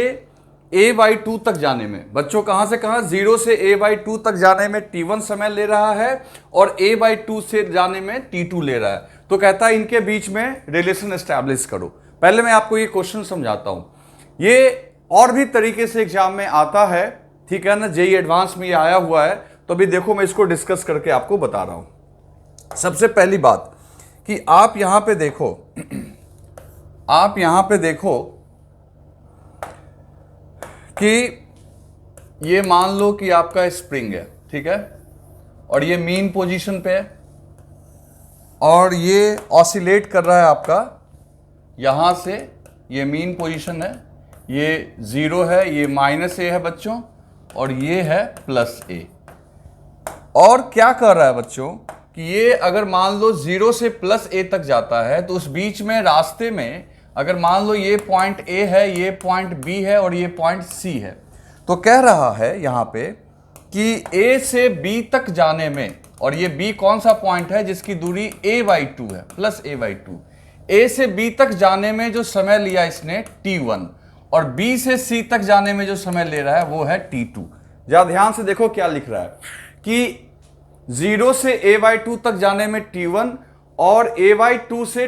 a बाई 2 तक जाने में, बच्चों कहां से कहां, 0 से a बाई 2 तक जाने में t1 समय ले रहा है और a बाई 2 से जाने में t2 ले रहा है। तो कहता है इनके बीच में रिलेशन एस्टैब्लिश करो। पहले मैं आपको ये क्वेश्चन समझाता हूं, ये और भी तरीके से एग्जाम में आता है, ठीक है ना, जेईई एडवांस में ये आया हुआ है, तो अभी देखो मैं इसको डिस्कस करके आपको बता रहा हूं। सबसे पहली बात कि आप यहां पे देखो, आप यहां पे देखो कि ये मान लो कि आपका स्प्रिंग है, ठीक है, और ये मीन पोजीशन पे है और ये ऑसिलेट कर रहा है आपका यहां से, ये मीन पोजीशन है, ये 0 है, ये माइनस a है बच्चों, और ये है प्लस a। और क्या कर रहा है बच्चों कि ये अगर मान लो 0 से प्लस a तक जाता है तो उस बीच में रास्ते में अगर मान लो ये पॉइंट A है, ये पॉइंट B है और ये पॉइंट C है, तो कह रहा है यहां पे कि A से B तक जाने में, और ये B कौन सा पॉइंट है जिसकी दूरी a बाई 2 है, प्लस a बाई 2, A से B तक जाने में जो समय लिया इसने t1, और B से C तक जाने में जो समय ले रहा है वो है t2। जरा ध्यान से देखो क्या लिख रहा है कि 0 से a बाई 2 तक जाने में t1 और a बाई 2 से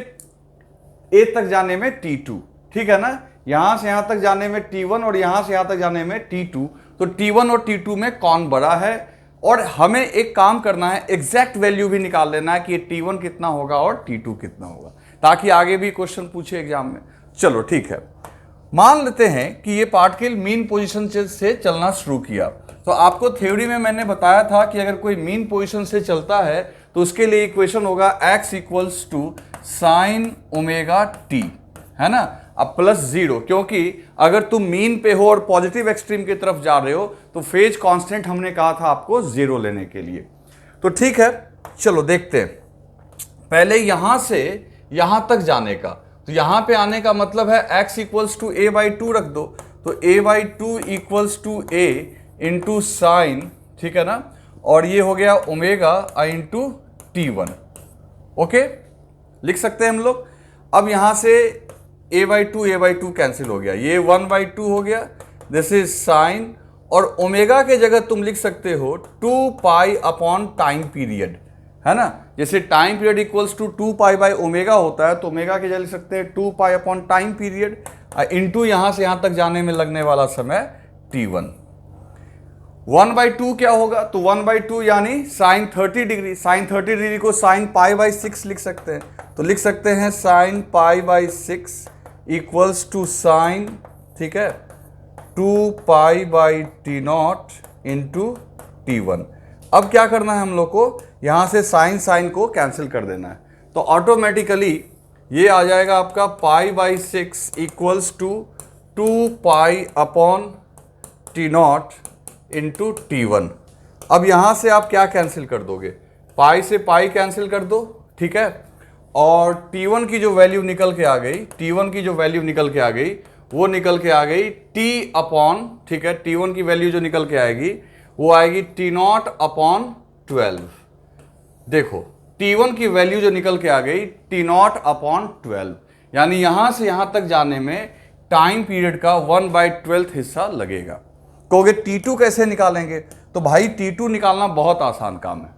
a तक जाने में t2, ठीक है ना। यहां से यहां तक जाने में t1 और यहां से यहां तक जाने में t2, तो t1 और t2 में कौन बड़ा है, और हमें एक काम करना है, एग्जैक्ट वैल्यू भी निकाल लेना है कि ये t1 कितना होगा और t2 कितना होगा, ताकि आगे भी क्वेश्चन पूछे एग्जाम में। चलो ठीक है, मान लेते हैं कि ये पार्टिकल मीन पोजीशन से चलना शुरू किया। तो आपको थ्योरी में मैंने बताया था कि अगर कोई मीन पोजीशन से चलता है तो उसके लिए इक्वेशन होगा x equals to sine omega t, है ना। अब प्लस 0, क्योंकि अगर तुम मीन पे हो और पॉजिटिव एक्सट्रीम की तरफ जा रहे हो तो फेज कांस्टेंट हमने कहा था आपको 0 लेने के लिए। तो ठीक है, चलो देखते हैं। पहले यहां से यहां तक जाने का, तो यहां पे आने का मतलब है x equals to a by 2 रख दो, तो a by 2 equals to a into sine, ठीक है ना, और ये हो गया ओमेगा इंटू t1। ओके, लिख सकते हैं हम लोग। अब यहां से a बाई 2 कैंसिल हो गया, ये 1 बाई 2 हो गया, दिस इज साइन, और ओमेगा के जगह तुम लिख सकते हो 2 पाई अपॉन टाइम पीरियड, है ना। जैसे time period equals to 2 pi by omega होता है, तो ओमेगा के जगह लिख सकते हैं 2 pi upon time period into यहां से यहां तक जाने में लगने वाला समय t1। 1/2 क्या होगा, तो 1/2 यानी साइन 30 डिग्री, साइन 30 डिग्री को साइन π/6 लिख सकते हैं, तो लिख सकते हैं साइन π/6 इक्वल्स टू साइन, ठीक है, 2π/T0 इंटू T1। अब क्या करना है हम लोग को, यहां से साइन को कैंसिल कर देना है, तो ऑटोमेटिकली ये आ जाएगा आपका π/6 equals to 2π/T0 into T1। अब यहां से आप क्या कैंसिल कर दोगे, पाई से पाई कैंसिल कर दो, ठीक है, और T1 की जो वैल्यू निकल के आ गई, T1 की जो वैल्यू निकल के आ गई वो निकल के आ गई T/, ठीक है, T1 की वैल्यू जो निकल के आएगी वो आएगी T0/12। देखो T1 की वैल्यू जो निकल के आ गई T0/12, यानी यहां से यहां तक जाने में टाइम पीरियड का 1/12 हिस्सा लगेगा। कहोगे T2 कैसे निकालेंगे, तो भाई T2 निकालना बहुत आसान काम है।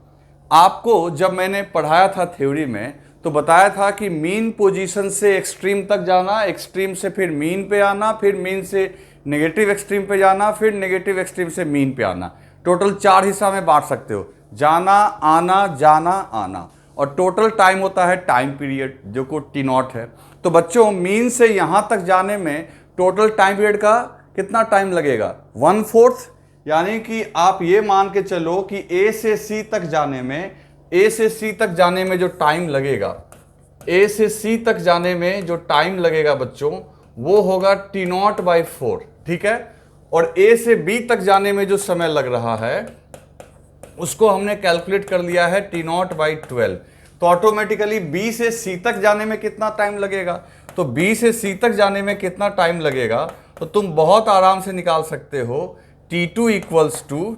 आपको जब मैंने पढ़ाया था थ्योरी में तो बताया था कि मीन पोजीशन से एक्सट्रीम तक जाना, एक्सट्रीम से फिर मीन पे आना, फिर मीन से नेगेटिव एक्सट्रीम पे जाना, फिर नेगेटिव एक्सट्रीम से मीन पे आना। टोटल 4 हिस्सा में बांट सकते हो, जाना आना जाना आना, और टोटल टाइम होता है टाइम पीरियड जो को T0 है। तो बच्चों मीन से यहां तक जाने में टोटल टाइम पीरियड का कितना टाइम लगेगा, 1/4, यानी कि आप ये मान के चलो कि A से C तक जाने में, A से C तक जाने में जो टाइम लगेगा, A से C तक जाने में जो टाइम लगेगा बच्चों वो होगा T0/4, ठीक है, और A से B तक जाने में जो समय लग रहा है उसको हमने कैलकुलेट कर लिया है T0/12। तो ऑटोमेटिकली B से C तक जाने में कितना टाइम लगेगा, तो B से C तक जाने में कितना टाइम लगेगा तो तुम बहुत आराम से निकाल सकते हो, T2 equals to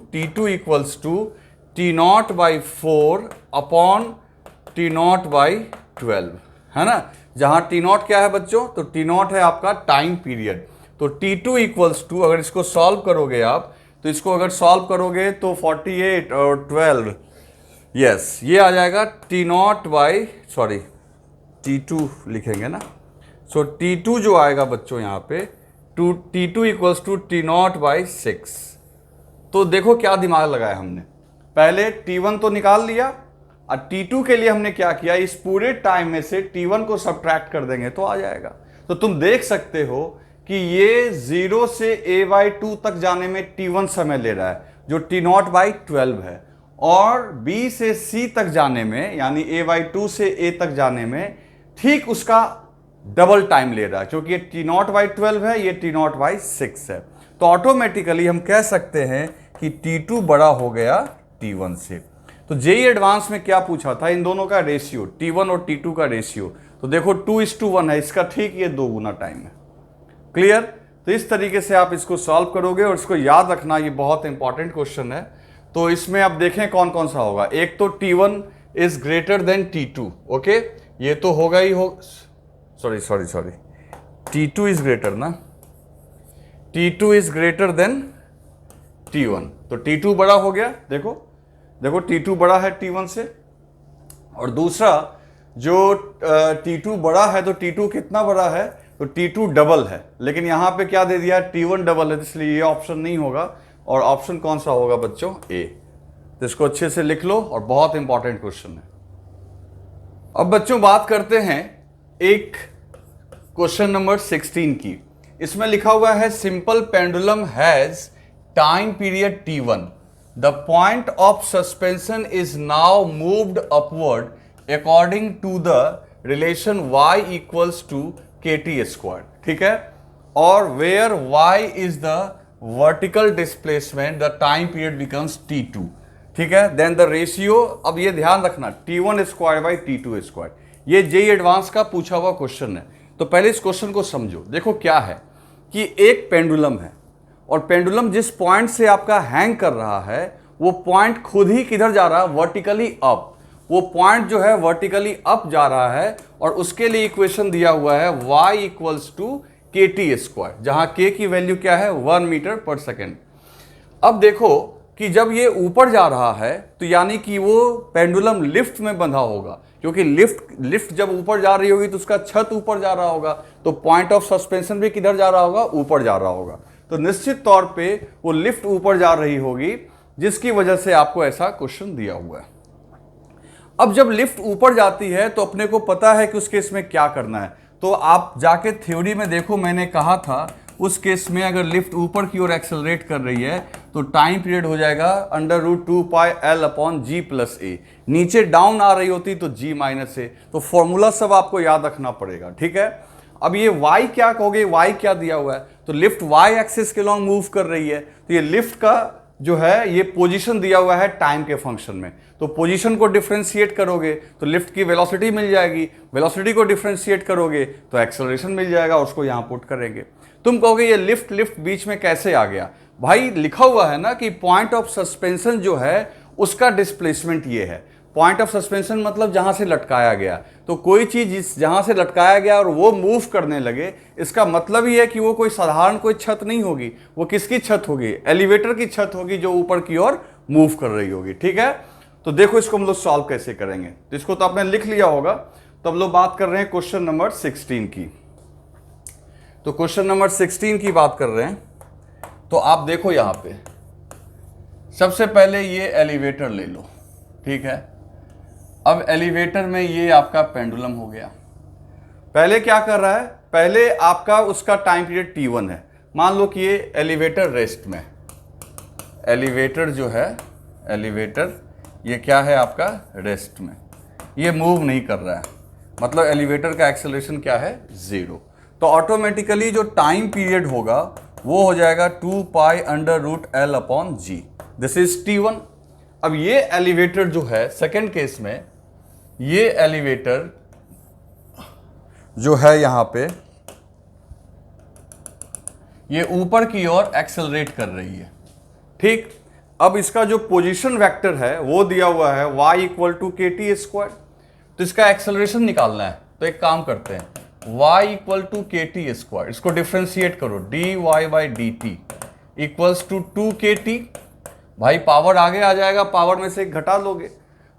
T0/4 upon T0/12, है ना, जहां T0 क्या है बच्चों, तो T0 है आपका टाइम पीरियड। तो T2 इक्वल्स टू, अगर इसको सॉल्व करोगे आप, तो इसको अगर सॉल्व करोगे तो 48 और 12, यस, ये आ जाएगा T2 लिखेंगे ना, सो T2 जो आएगा बच्चों यहाँ पे T2 इक्वल्स टू T0/6। तो देखो क्या दिमाग लगाया हमने, पहले T1 तो निकाल लिया, और T2 के लिए हमने क्या किया, इस पूरे टाइम में से T1 को सब्ट्रैक्ट कर देंगे तो आ जाएगा। तो तुम देख सकते हो कि ये 0 से A/2 तक जाने में T1 समय ले रहा है जो T0/12 है, और B से C तक जाने में यानी A/2 से A तक जाने में ठीक उसका डबल टाइम ले रहा है, क्योंकि ये T0/12 है, ये T0/6 है। तो ऑटोमेटिकली हम कह सकते हैं कि T2 बड़ा हो गया T1 से। तो जेईई एडवांस में क्या पूछा था, इन दोनों का रेशियो, T1 और T2 का रेशियो, तो देखो 2:1 है, इसका ठीक ये 2 गुना टाइम है। क्लियर, तो इस तरीके से आप इसको सॉल्व करोगे, और इसको याद रखना, ये बहुत इंपॉर्टेंट क्वेश्चन है। तो इसमें आप देखें कौन कौन सा होगा, एक तो T1 is greater than T2, okay, ये तो होगा ही हो, सॉरी T2 इज ग्रेटर ना, T2 is greater than T1, तो T2 बड़ा हो गया, देखो T2 बड़ा है T1 से। और दूसरा जो T2 बड़ा है, तो T2 कितना बड़ा है, तो T2 डबल है, लेकिन यहां पे क्या दे दिया, T1 डबल है, इसलिए ये ऑप्शन नहीं होगा, और ऑप्शन कौन सा होगा बच्चों, A। तो इसको अच्छे से लिख लो, और बहुत इंपॉर्टेंट क्वेश्चन है। अब बच्चों बात करते हैं एक क्वेश्चन नंबर 16 की। इसमें लिखा हुआ है simple pendulum has time period T1, the point of suspension is now moved upward according to the relation y equals to KT², ठीक है, और where y is the vertical displacement the time period becomes T2, ठीक है, then the ratio, अब ये ध्यान रखना T1² ये जेईई एडवांस का पूछा हुआ क्वेश्चन है। तो पहले इस क्वेश्चन को समझो, देखो क्या है कि एक पेंडुलम है, और पेंडुलम जिस पॉइंट से आपका हैंग कर रहा है वो पॉइंट खुद ही किधर जा रहा है, वर्टिकली अप, वो पॉइंट जो है वर्टिकली अप जा रहा है, और उसके लिए इक्वेशन दिया हुआ है y इक्वल्स टू KT², जहां k की वैल्यू क्या है, 1 मीटर पर सेकेंड। अब देखो कि जब ये ऊपर जा रहा है तो यानी कि वो पेंडुलम लिफ्ट में बंधा होगा, क्योंकि लिफ्ट जब ऊपर जा रही होगी तो उसका छत ऊपर जा रहा होगा, तो पॉइंट ऑफ सस्पेंशन भी किधर जा रहा होगा, ऊपर जा रहा होगा। तो निश्चित तौर पे वो लिफ्ट ऊपर जा रही होगी, जिसकी वजह से आपको ऐसा क्वेश्चन दिया हुआ है। अब जब लिफ्ट ऊपर जाती है तो अपने को पता है कि उस केस में क्या करना है। तो आप जाके थ्योरी में देखो, मैंने कहा था उस केस में अगर लिफ्ट ऊपर की ओर एक्सेलरेट कर रही है तो टाइम पीरियड हो जाएगा √2πL/g+a। नीचे डाउन आ रही होती तो g - a। तो फॉर्मूला सब आपको याद रखना पड़ेगा, ठीक है। अब ये y क्या कहोगे, y क्या दिया हुआ है, तो लिफ्ट y एक्सिस के लॉन्ग मूव कर रही है, तो ये लिफ्ट का जो है ये पोजीशन दिया हुआ है टाइम के फंक्शन में। तो पोजीशन को डिफरेंशिएट करोगे तो लिफ्ट की वेलोसिटी मिल जाएगी, वेलोसिटी को डिफरेंशिएट करोगे तो एक्सेलरेशन मिल जाएगा, उसको यहां पुट करेंगे। तुम कहोगे ये लिफ्ट बीच में कैसे आ गया, भाई लिखा हुआ है ना कि पॉइंट ऑफ सस्पेंशन जो है उसका डिस्प्लेसमेंट ये है। पॉइंट ऑफ सस्पेंशन मतलब जहां से लटकाया गया, तो कोई चीज जहां से लटकाया गया और वो मूव करने लगे, इसका मतलब ही है कि वो कोई साधारण कोई छत नहीं होगी, वो किसकी छत होगी, एलिवेटर की छत होगी जो ऊपर की ओर मूव कर रही होगी, ठीक है। तो देखो इसको हम लोग सॉल्व कैसे करेंगे, तो इसको तो आपने लिख लिया होगा। तो हम लोग बात कर रहे हैं क्वेश्चन नंबर 16 की। तो क्वेश्चन नंबर 16 की बात कर रहे हैं, तो आप देखो यहां पे सबसे पहले ये एलिवेटर ले लो, ठीक है। अब एलिवेटर में ये आपका पेंडुलम हो गया। पहले क्या कर रहा है, पहले आपका उसका टाइम पीरियड t1 है। मान लो कि ये एलिवेटर रेस्ट में, एलिवेटर जो है, एलिवेटर ये क्या है आपका रेस्ट में, ये मूव नहीं कर रहा है, मतलब एलिवेटर का एक्सेलरेशन क्या है, 0। तो ऑटोमेटिकली जो टाइम पीरियड होगा वो हो जाएगा 2π√L/g। This is t1। अब ये एलिवेटर जो है सेकंड केस में, ये एलिवेटर जो है यहां पे ये ऊपर की ओर एक्सेलरेट कर रही है, ठीक। अब इसका जो पोजीशन वेक्टर है वो दिया हुआ है y = kt²। तो इसका एक्सेलरेशन निकालना है, तो एक काम करते हैं, y = kt², इसको डिफरेंशिएट करो, dy/dt = 2kt। भाई पावर आगे आ जाएगा, पावर में से एक घटा लोगे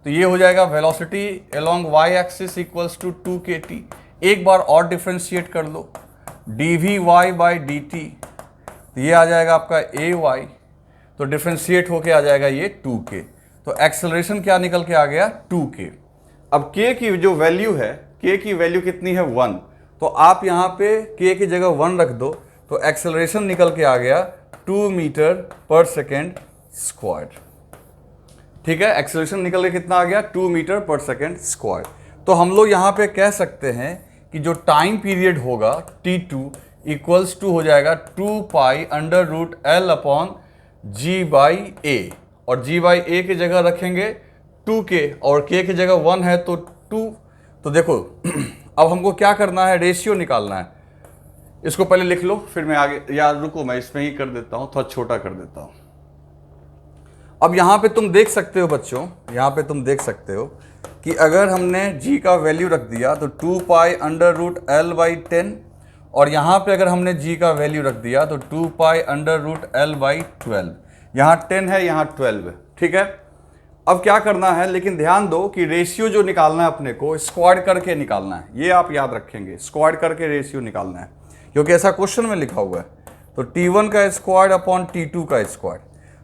तो ये हो जाएगा velocity along y axis = 2kt। एक बार और डिफरेंशिएट कर लो, dvy/dt, तो ये आ जाएगा आपका ay, तो डिफरेंशिएट होके आ जाएगा ये 2k। तो एक्सेलरेशन क्या निकल के आ गया, 2k। अब k की जो वैल्यू है, k की वैल्यू कितनी है, 1। तो आप यहाँ पे k की जगह 1 रख दो, तो एक्सेलरेशन निकल के आ गया 2 मीटर/सेकेंड²। ठीक है, एक्सेलरेशन निकल के कितना आ गया, 2 मीटर/सेकेंड²। तो हम लोग यहाँ पे कह सकते हैं कि जो टाइम पीरियड होगा t2 = हो जाएगा 2π√L/g/a, और g/a की जगह रखेंगे 2k और k की जगह 1 है तो 2। तो देखो अब हमको क्या करना है, रेशियो निकालना है। इसको पहले लिख लो, फिर मैं आगे, यार रुको मैं इसमें ही कर देता हूँ, थोड़ा छोटा कर देता हूँ। अब यहाँ पे तुम देख सकते हो बच्चों, यहाँ पे तुम देख सकते हो कि अगर हमने g का वैल्यू रख दिया तो 2π√L/10, और यहाँ पे अगर हमने g का वैल्यू रख दिया तो 2π√L/12। यहाँ 10 है, यहाँ 12 है, ठीक है। अब क्या करना है, लेकिन ध्यान दो कि रेशियो जो निकालना है अपने को स्क्वायर करके निकालना है, ये आप याद रखेंगे, स्क्वायर करके रेशियो निकालना है, क्योंकि ऐसा क्वेश्चन में लिखा हुआ है। तो t1 का स्क्वायर अपॉन t2 का स्क्वायर,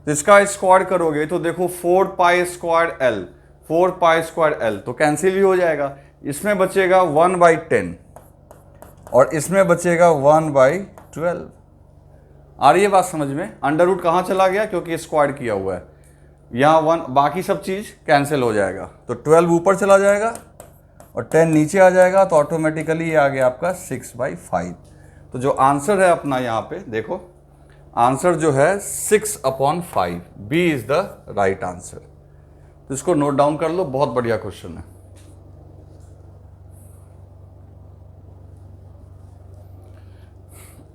तो इसका स्क्वायर करोगे तो देखो 4π²L, 4π²L तो कैंसिल ही हो जाएगा। इसमें बचेगा 1/10 और इसमें बचेगा 1/12। आ रही है बात समझ में, अंडर रूट कहाँ चला गया, क्योंकि स्क्वायर किया हुआ है, यहाँ 1, बाकी सब चीज़ कैंसिल हो जाएगा, तो 12 ऊपर चला जाएगा और 10 नीचे आ जाएगा, तो ऑटोमेटिकली ये आ गया आपका 6/5। तो जो आंसर है अपना यहाँ पे देखो, आंसर जो है 6/5, B is the right answer. तो इसको नोट डाउन कर लो, बहुत बढ़िया क्वेश्चन है।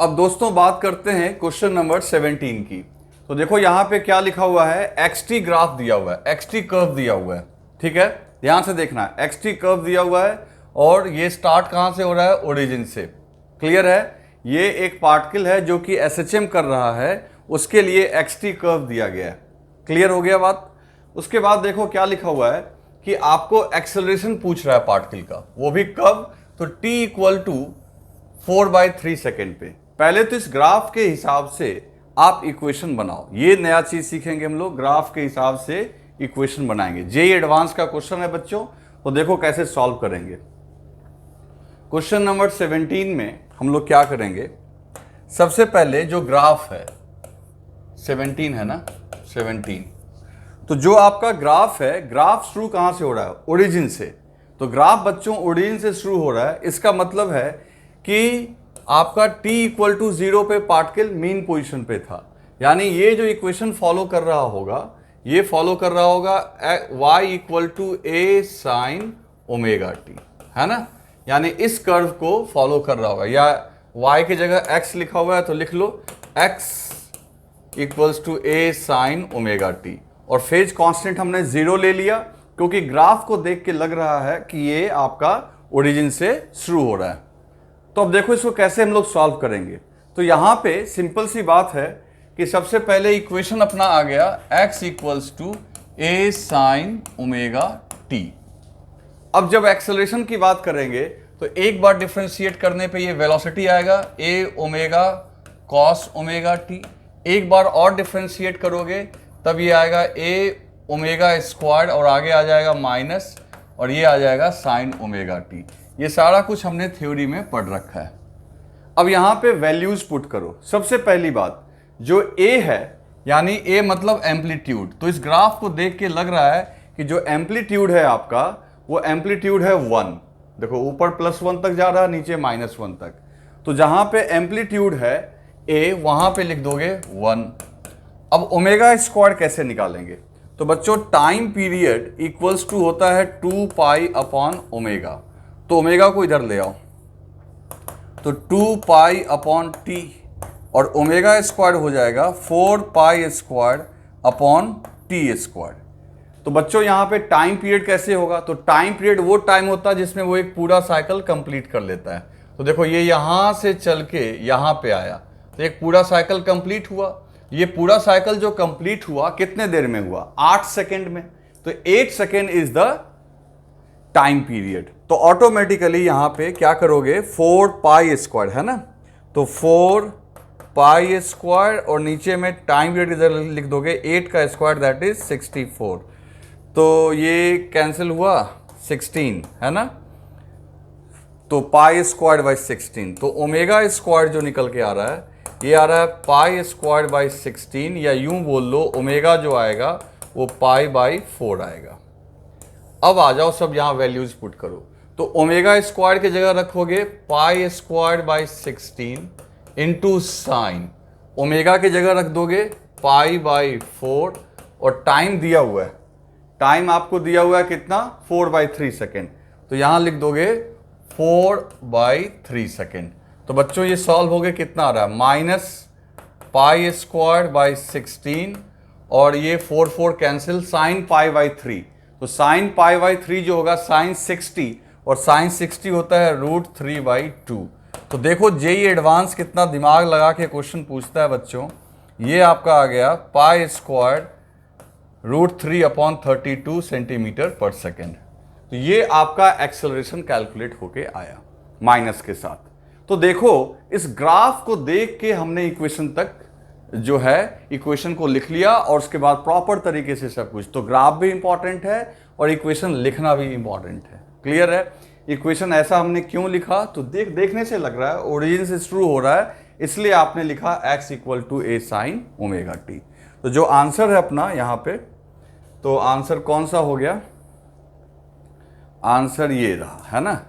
अब दोस्तों बात करते हैं क्वेश्चन नंबर 17 की। तो देखो यहाँ पे क्या लिखा हुआ है, xt ग्राफ दिया हुआ है, xt कर्व दिया हुआ है, ठीक है, ध्यान से देखना है, xt कर्व दिया हुआ है और ये स्टार्ट कहाँ से हो रहा है, ओरिजिन से। क्लियर है, ये एक पार्टिकल है जो कि SHM कर रहा है, उसके लिए xt कर्व दिया गया है। क्लियर हो गया बात। उसके बाद देखो क्या लिखा हुआ है कि आपको एक्सेलरेशन पूछ रहा है पार्टिकल का, वो भी कब, तो t = 4/3 सेकेंड पे। पहले तो इस ग्राफ के हिसाब से आप इक्वेशन बनाओ। ये नया चीज सीखेंगे हम लोग, ग्राफ के हिसाब से इक्वेशन बनाएंगे। जेईई एडवांस का क्वेश्चन है बच्चों, तो देखो कैसे सॉल्व करेंगे। क्वेश्चन नंबर 17 में हम लोग क्या करेंगे, सबसे पहले जो ग्राफ है 17 है ना, 17, तो जो आपका ग्राफ है, ग्राफ शुरू कहां से हो रहा है, ओरिजिन से। तो ग्राफ बच्चों ओरिजिन से शुरू हो रहा है, इसका मतलब है कि आपका t इक्वल टू 0 पे पार्टिकल मीन पोजीशन पे था, यानी ये जो इक्वेशन फॉलो कर रहा होगा, ये फॉलो कर रहा होगा y equal to a sine omega t, है ना, यानी इस कर्व को फॉलो कर रहा होगा। या y की जगह x लिखा हुआ है तो लिख लो x equals to a sine omega t, और फेज कांस्टेंट हमने 0 ले लिया क्योंकि ग्राफ को देख के लग रहा है कि ये आपका ओरिजिन से शुरू हो रहा है। तो अब देखो इसको कैसे हम लोग सॉल्व करेंगे। तो यहां पे सिंपल सी बात है कि सबसे पहले इक्वेशन अपना आ गया x equals to a sine omega t। अब जब एक्सेलरेशन की बात करेंगे तो एक बार डिफरेंशिएट करने पे ये वेलोसिटी आएगा a omega cos omega t, एक बार और डिफरेंशिएट करोगे तब ये आएगा a ओमेगा स्क्वायर और आगे आ जाएगा माइनस, और ये आ जाएगा साइन ओमेगा t। ये सारा कुछ हमने थ्योरी में पढ़ रखा है। अब यहाँ पे वैल्यूज पुट करो। सबसे पहली बात, जो a है यानी a मतलब एम्पलीट्यूड, तो इस ग्राफ को देख के लग रहा है कि जो एम्पलीट्यूड है आपका वो एम्पलीट्यूड है 1। देखो ऊपर +1 तक जा रहा है, नीचे -1 तक। तो जहाँ पे एम्पलीट्यूड है a वहाँ पे लिख दोगे 1। अब ओमेगा स्क्वायर कैसे निकालेंगे, तो बच्चों टाइम पीरियड इक्वल्स टू होता है 2 पाई अपॉन ओमेगा, तो ओमेगा को इधर ले आओ, तो 2 पाई अपॉन टी, और ओमेगा स्क्वायर हो जाएगा 4 pi square upon T square. तो बच्चों यहाँ पे टाइम पीरियड कैसे होगा, तो टाइम पीरियड वो टाइम होता है जिसमें वो एक पूरा साइकिल कंप्लीट कर लेता है। तो देखो ये यहाँ से चल के यहाँ पे आया, तो एक पूरा साइकिल कंप्लीट हुआ। ये पूरा साइकिल जो कंप्लीट हुआ कितने देर में हुआ, 8 सेकेंड में। तो 8 second is the time period. तो ऑटोमेटिकली यहां पे क्या करोगे, 4 पाई स्क्वायर है ना, तो 4 पाई स्क्वायर और नीचे में टाइम पीरियड इधर लिख दोगे 8 का स्क्वायर दैट इज 64। तो ये कैंसिल हुआ 16 है ना, तो पाई स्क्वायर बाई 16। तो ओमेगा स्क्वायर जो निकल के आ रहा है ये आ रहा है पाई स्क्वायर बाई 16, या यूं बोल लो ओमेगा जो आएगा वो पाई बाई 4 आएगा। अब आ जाओ सब यहाँ वैल्यूज पुट करो। तो ओमेगा स्क्वायर की जगह रखोगे pi square by 16 into sine, omega की जगह रख दोगे पाई बाई 4, और टाइम दिया हुआ है, टाइम आपको दिया हुआ है कितना, 4/3 सेकेंड, तो यहाँ लिख दोगे 4/3 सेकेंड। तो बच्चों ये सॉल्व हो गए, कितना आ रहा है, माइनस पाई स्क्वायर बाई 16, और ये 4 कैंसिल, साइन पाई बाई 3। तो साइन पाई बाई 3 जो होगा साइन 60, और साइन 60 होता है √3/2। तो देखो जेईई एडवांस कितना दिमाग लगा के क्वेश्चन पूछता है बच्चों। ये आपका आ गया पाई स्क्वायर √3/32 सेंटीमीटर पर सेकेंड। तो ये आपका एक्सेलरेशन कैलकुलेट होके आया माइनस के साथ। तो देखो इस ग्राफ को देख के हमने इक्वेशन तक जो है इक्वेशन को लिख लिया, और उसके बाद प्रॉपर तरीके से सब कुछ। तो ग्राफ भी इंपॉर्टेंट है और इक्वेशन लिखना भी इंपॉर्टेंट है। क्लियर है। इक्वेशन ऐसा हमने क्यों लिखा, तो देखने से लग रहा है ओरिजिन से शुरू हो रहा है, इसलिए आपने लिखा x equal to a sine omega t. तो जो आंसर है अपना यहाँ पे, तो आंसर कौन सा हो गया, आंसर ये रहा है ना,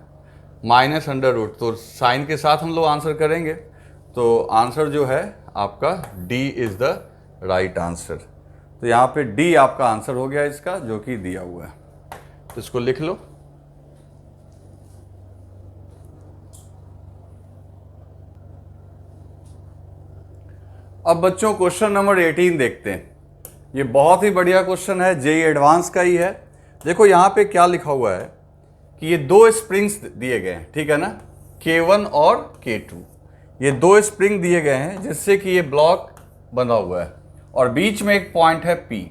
-√। तो साइन के साथ हम लोग आंसर करेंगे, तो आंसर जो है आपका D is the right answer. तो यहाँ पे D आपका आंसर हो गया इसका, जो कि दिया हुआ है। तो इसको लिख लो। अब बच्चों क्वेश्चन नंबर 18 देखते हैं। ये बहुत ही बढ़िया क्वेश्चन है, जेईई एडवांस का ही है। देखो यहाँ पे क्या लिखा हुआ है कि ये 2 स्प्रिंग्स दिए गए हैं, ठीक है ना, K1 और K2। ये 2 स्प्रिंग दिए गए हैं जिससे कि ये ब्लॉक बना हुआ है, और बीच में एक पॉइंट है P।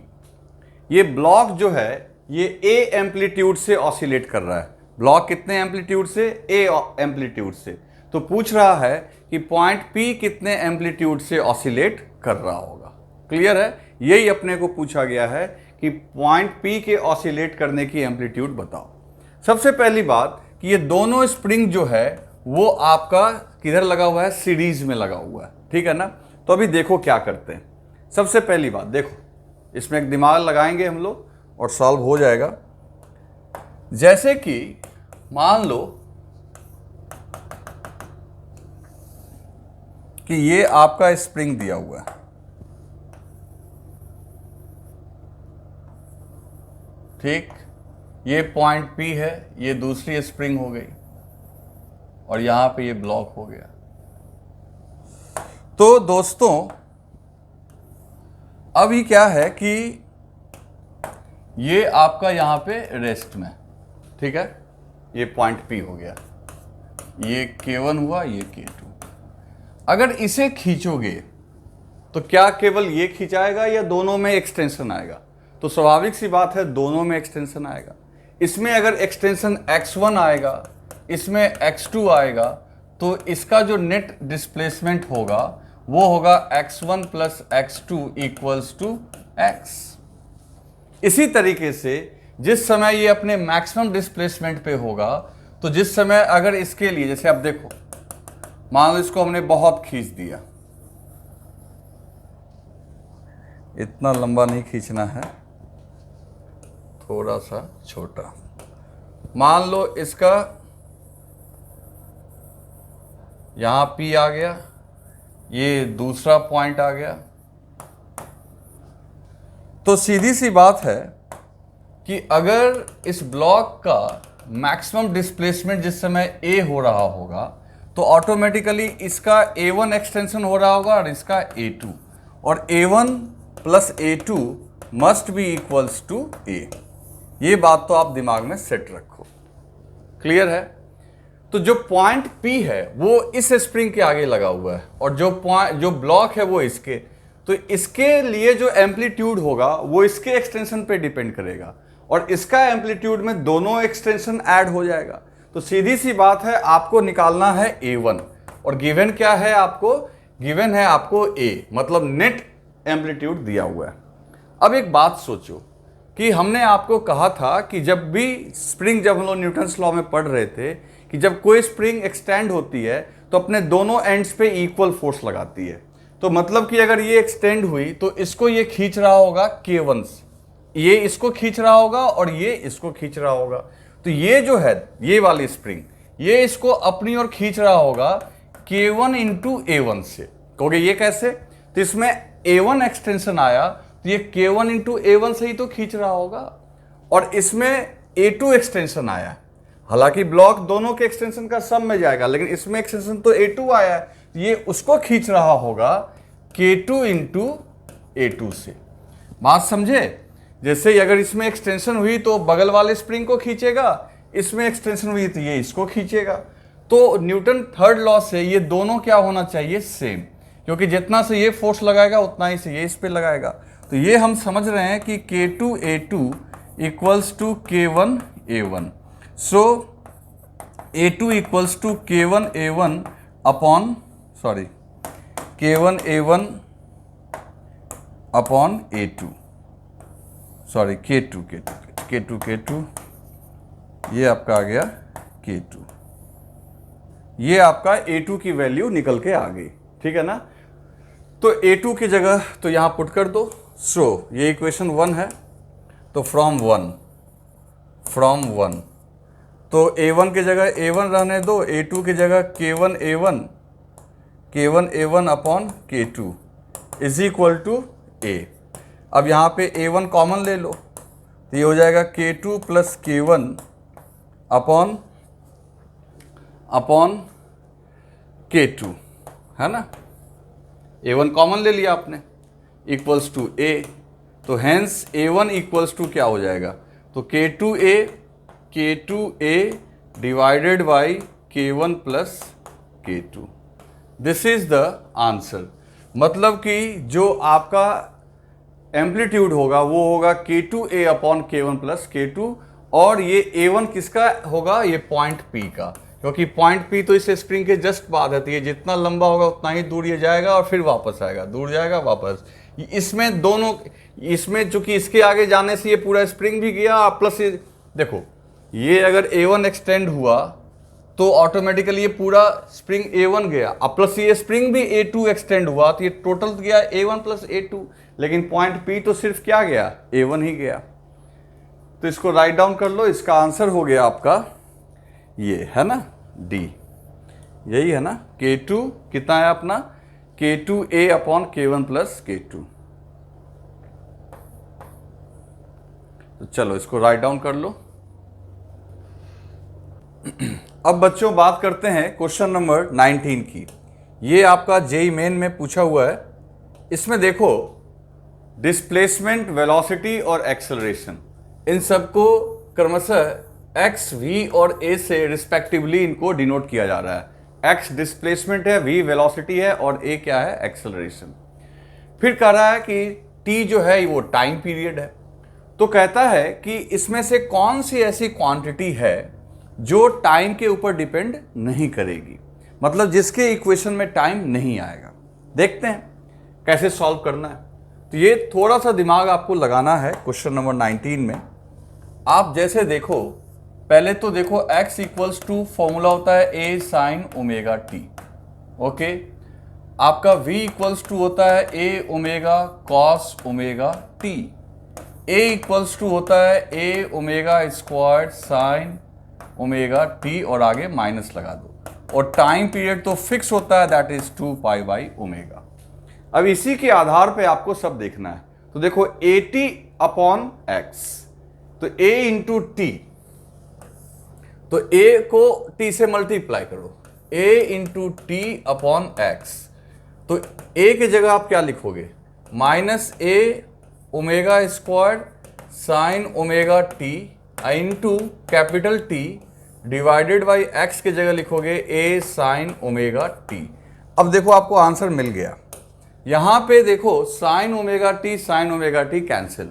ये ब्लॉक जो है ये A एम्पलीट्यूड से ऑसिलेट कर रहा है। ब्लॉक कितने एम्पलीट्यूड से, A एम्पलीट्यूड से। तो पूछ रहा है कि पॉइंट P कितने एम्पलीट्यूड से ऑसिलेट कर रहा होगा। क्लियर है? यही अपने को पूछा गया है कि पॉइंट P के ऑसिलेट करने की एम्पलीट्यूड बताओ। सबसे पहली बात कि ये दोनों स्प्रिंग जो है वो आपका किधर लगा हुआ है, सीरीज में लगा हुआ है, ठीक है ना। तो अभी देखो क्या करते हैं। सबसे पहली बात देखो, इसमें एक दिमाग लगाएंगे हम लोग और सॉल्व हो जाएगा। जैसे कि मान लो कि ये आपका स्प्रिंग दिया हुआ है, ठीक, ये पॉइंट P है, ये दूसरी स्प्रिंग हो गई और यहां पे ये ब्लॉक हो गया। तो दोस्तों अभी क्या है कि ये आपका यहां पे रेस्ट में, ठीक है, ये पॉइंट P हो गया, ये K1 हुआ, ये K2। अगर इसे खींचोगे तो क्या केवल ये खींचाएगा या दोनों में एक्सटेंशन आएगा? तो स्वाभाविक सी बात है दोनों में एक्सटेंशन आएगा। इसमें अगर एक्सटेंशन x1 आएगा, इसमें x2 आएगा, तो इसका जो नेट डिस्प्लेसमेंट होगा वो होगा x1 plus x2 equals to x। इसी तरीके से जिस समय ये अपने मैक्सिमम डिस्प्लेसमेंट पे होगा, तो जिस समय अगर इसके लिए, जैसे अब देखो, मान लो इसको हमने बहुत खींच दिया, इतना लंबा नहीं खींचना है, थोड़ा सा छोटा। मान लो इसका यहां P आ गया, ये दूसरा पॉइंट आ गया। तो सीधी सी बात है कि अगर इस ब्लॉक का मैक्सिमम डिस्प्लेसमेंट जिस समय A हो रहा होगा, तो ऑटोमेटिकली इसका A1 एक्सटेंशन हो रहा होगा और इसका A2, और A1 plus A2 must be equals to A। ये बात तो आप दिमाग में सेट रखो। क्लियर है? तो जो पॉइंट P है वो इस स्प्रिंग के आगे लगा हुआ है और जो ब्लॉक है वो इसके, तो इसके लिए जो एम्पलीट्यूड होगा वो इसके एक्सटेंशन पे डिपेंड करेगा और इसका एम्पलीट्यूड में दोनों एक्सटेंशन ऐड हो जाएगा। तो सीधी सी बात है, आपको निकालना है A1 और गिवन क्या है आपको? गिवन है आपको A, मतलब नेट एम्पलीट्यूड दिया हुआ है। अब एक बात सोचो कि हमने आपको कहा था कि जब भी स्प्रिंग, जब हम लोग न्यूटन्स लॉ में पढ़ रहे थे कि जब कोई स्प्रिंग एक्सटेंड होती है तो अपने दोनों एंड्स पे इक्वल फोर्स लगाती है। तो मतलब कि अगर ये एक्सटेंड हुई तो इसको ये खींच रहा होगा K1, ये इसको खींच रहा होगा और ये इसको खींच रहा होगा। तो ये जो है ये वाली स्प्रिंग, ये इसको अपनी ओर खींच रहा होगा K1 इंटू A1 से। कहोगे ये कैसे? तो इसमें A1 एक्सटेंशन आया तो ये K1 इंटू A1 से ही तो खींच रहा होगा, और इसमें A2 एक्सटेंशन आया, हालांकि ब्लॉक दोनों के एक्सटेंशन का सम में जाएगा, लेकिन इसमें एक्सटेंशन तो A2 आया है, तो ये उसको खींच रहा होगा K2 इंटू A2 से। बात समझे? जैसे अगर इसमें एक्सटेंशन हुई तो बगल वाले स्प्रिंग को खींचेगा, इसमें एक्सटेंशन हुई तो ये इसको खींचेगा। तो न्यूटन थर्ड लॉ से ये दोनों क्या होना चाहिए? सेम, क्योंकि जितना से ये फोर्स लगाएगा उतना ही से ये इस पे लगाएगा। तो ये हम समझ रहे हैं कि K2A2 equals to K1A1। So A2 equals to K1A1 upon K1A1 upon A2, sorry K2, ये आपका आ गया K2, ये आपका A2 की वैल्यू निकल के आ गई, ठीक है ना। तो A2 की जगह तो यहां पुट कर दो। सो ये इक्वेशन 1 है, तो फ्रॉम 1 तो A1 की जगह A1 रहने दो, A2 की जगह K1A1 upon K2 is equal to A। अब यहाँ पे A1 कॉमन ले लो तो ये हो जाएगा K2 plus K1 upon K2, है ना। A1 कॉमन ले लिया आपने, इक्वल्स टू A। तो हैंस A1 इक्वल्स टू क्या हो जाएगा? तो K2A divided by K1 plus K2। This is the answer. मतलब कि जो आपका एम्पलीट्यूड होगा वो होगा K2A upon K1 plus K2, और ये A1 किसका होगा? ये पॉइंट P का, क्योंकि पॉइंट पी तो इस स्प्रिंग के जस्ट बाद है, तो ये जितना लंबा होगा उतना ही दूर ये जाएगा और फिर वापस आएगा, दूर जाएगा वापस। इसमें दोनों, इसमें चूंकि इसके आगे जाने से ये पूरा स्प्रिंग भी गया, प्लस ये देखो, ये अगर A1 एक्सटेंड हुआ तो ऑटोमेटिकली ये पूरा स्प्रिंग A1 गया, अब प्लस ये स्प्रिंग भी A2 एक्सटेंड हुआ तो ये टोटल गया A1 प्लस A2, लेकिन पॉइंट P तो सिर्फ क्या गया, A1 ही गया। तो इसको राइट डाउन कर लो, इसका आंसर हो गया आपका ये है ना D, यही है ना। K2 कितना है अपना, K2A upon K1 plus K2। तो चलो इसको राइट डाउन कर लो। अब बच्चों बात करते हैं क्वेश्चन नंबर 19 की। ये आपका जेई मेन में पूछा हुआ है। इसमें देखो डिस्प्लेसमेंट, वेलोसिटी और एक्सेलरेशन, इन सबको क्रमशः एक्स, वी और ए से रिस्पेक्टिवली इनको डिनोट किया जा रहा है। एक्स डिस्प्लेसमेंट है, वी वेलोसिटी है और ए क्या है, एक्सेलरेशन। फिर कह रहा है कि टी जो है वो टाइम पीरियड है। तो कहता है कि इसमें से कौन सी ऐसी क्वांटिटी है जो टाइम के ऊपर डिपेंड नहीं करेगी, मतलब जिसके इक्वेशन में टाइम नहीं आएगा। देखते हैं कैसे सॉल्व करना है। तो ये थोड़ा सा दिमाग आपको लगाना है क्वेश्चन नंबर 19 में। आप जैसे देखो, पहले तो देखो x इक्वल्स टू फॉर्मूला होता है a sine omega t, okay. आपका v इक्वल्स टू होता है a omega cos omega t, a equals to होता है a omega square sine omega t और आगे माइनस लगा दो, और टाइम पीरियड तो फिक्स होता है, that is 2 pi by omega. अब इसी के आधार पे आपको सब देखना है। तो देखो AT अपॉन एक्स, तो A इंटू टी, तो A को T से मल्टीप्लाई करो, A into T upon x. तो A की जगह आप क्या लिखोगे, minus A omega square sine omega T into capital T divided by x की जगह लिखोगे A साइन ओमेगा टी। अब देखो आपको आंसर मिल गया। यहां पे देखो sign omega T cancel,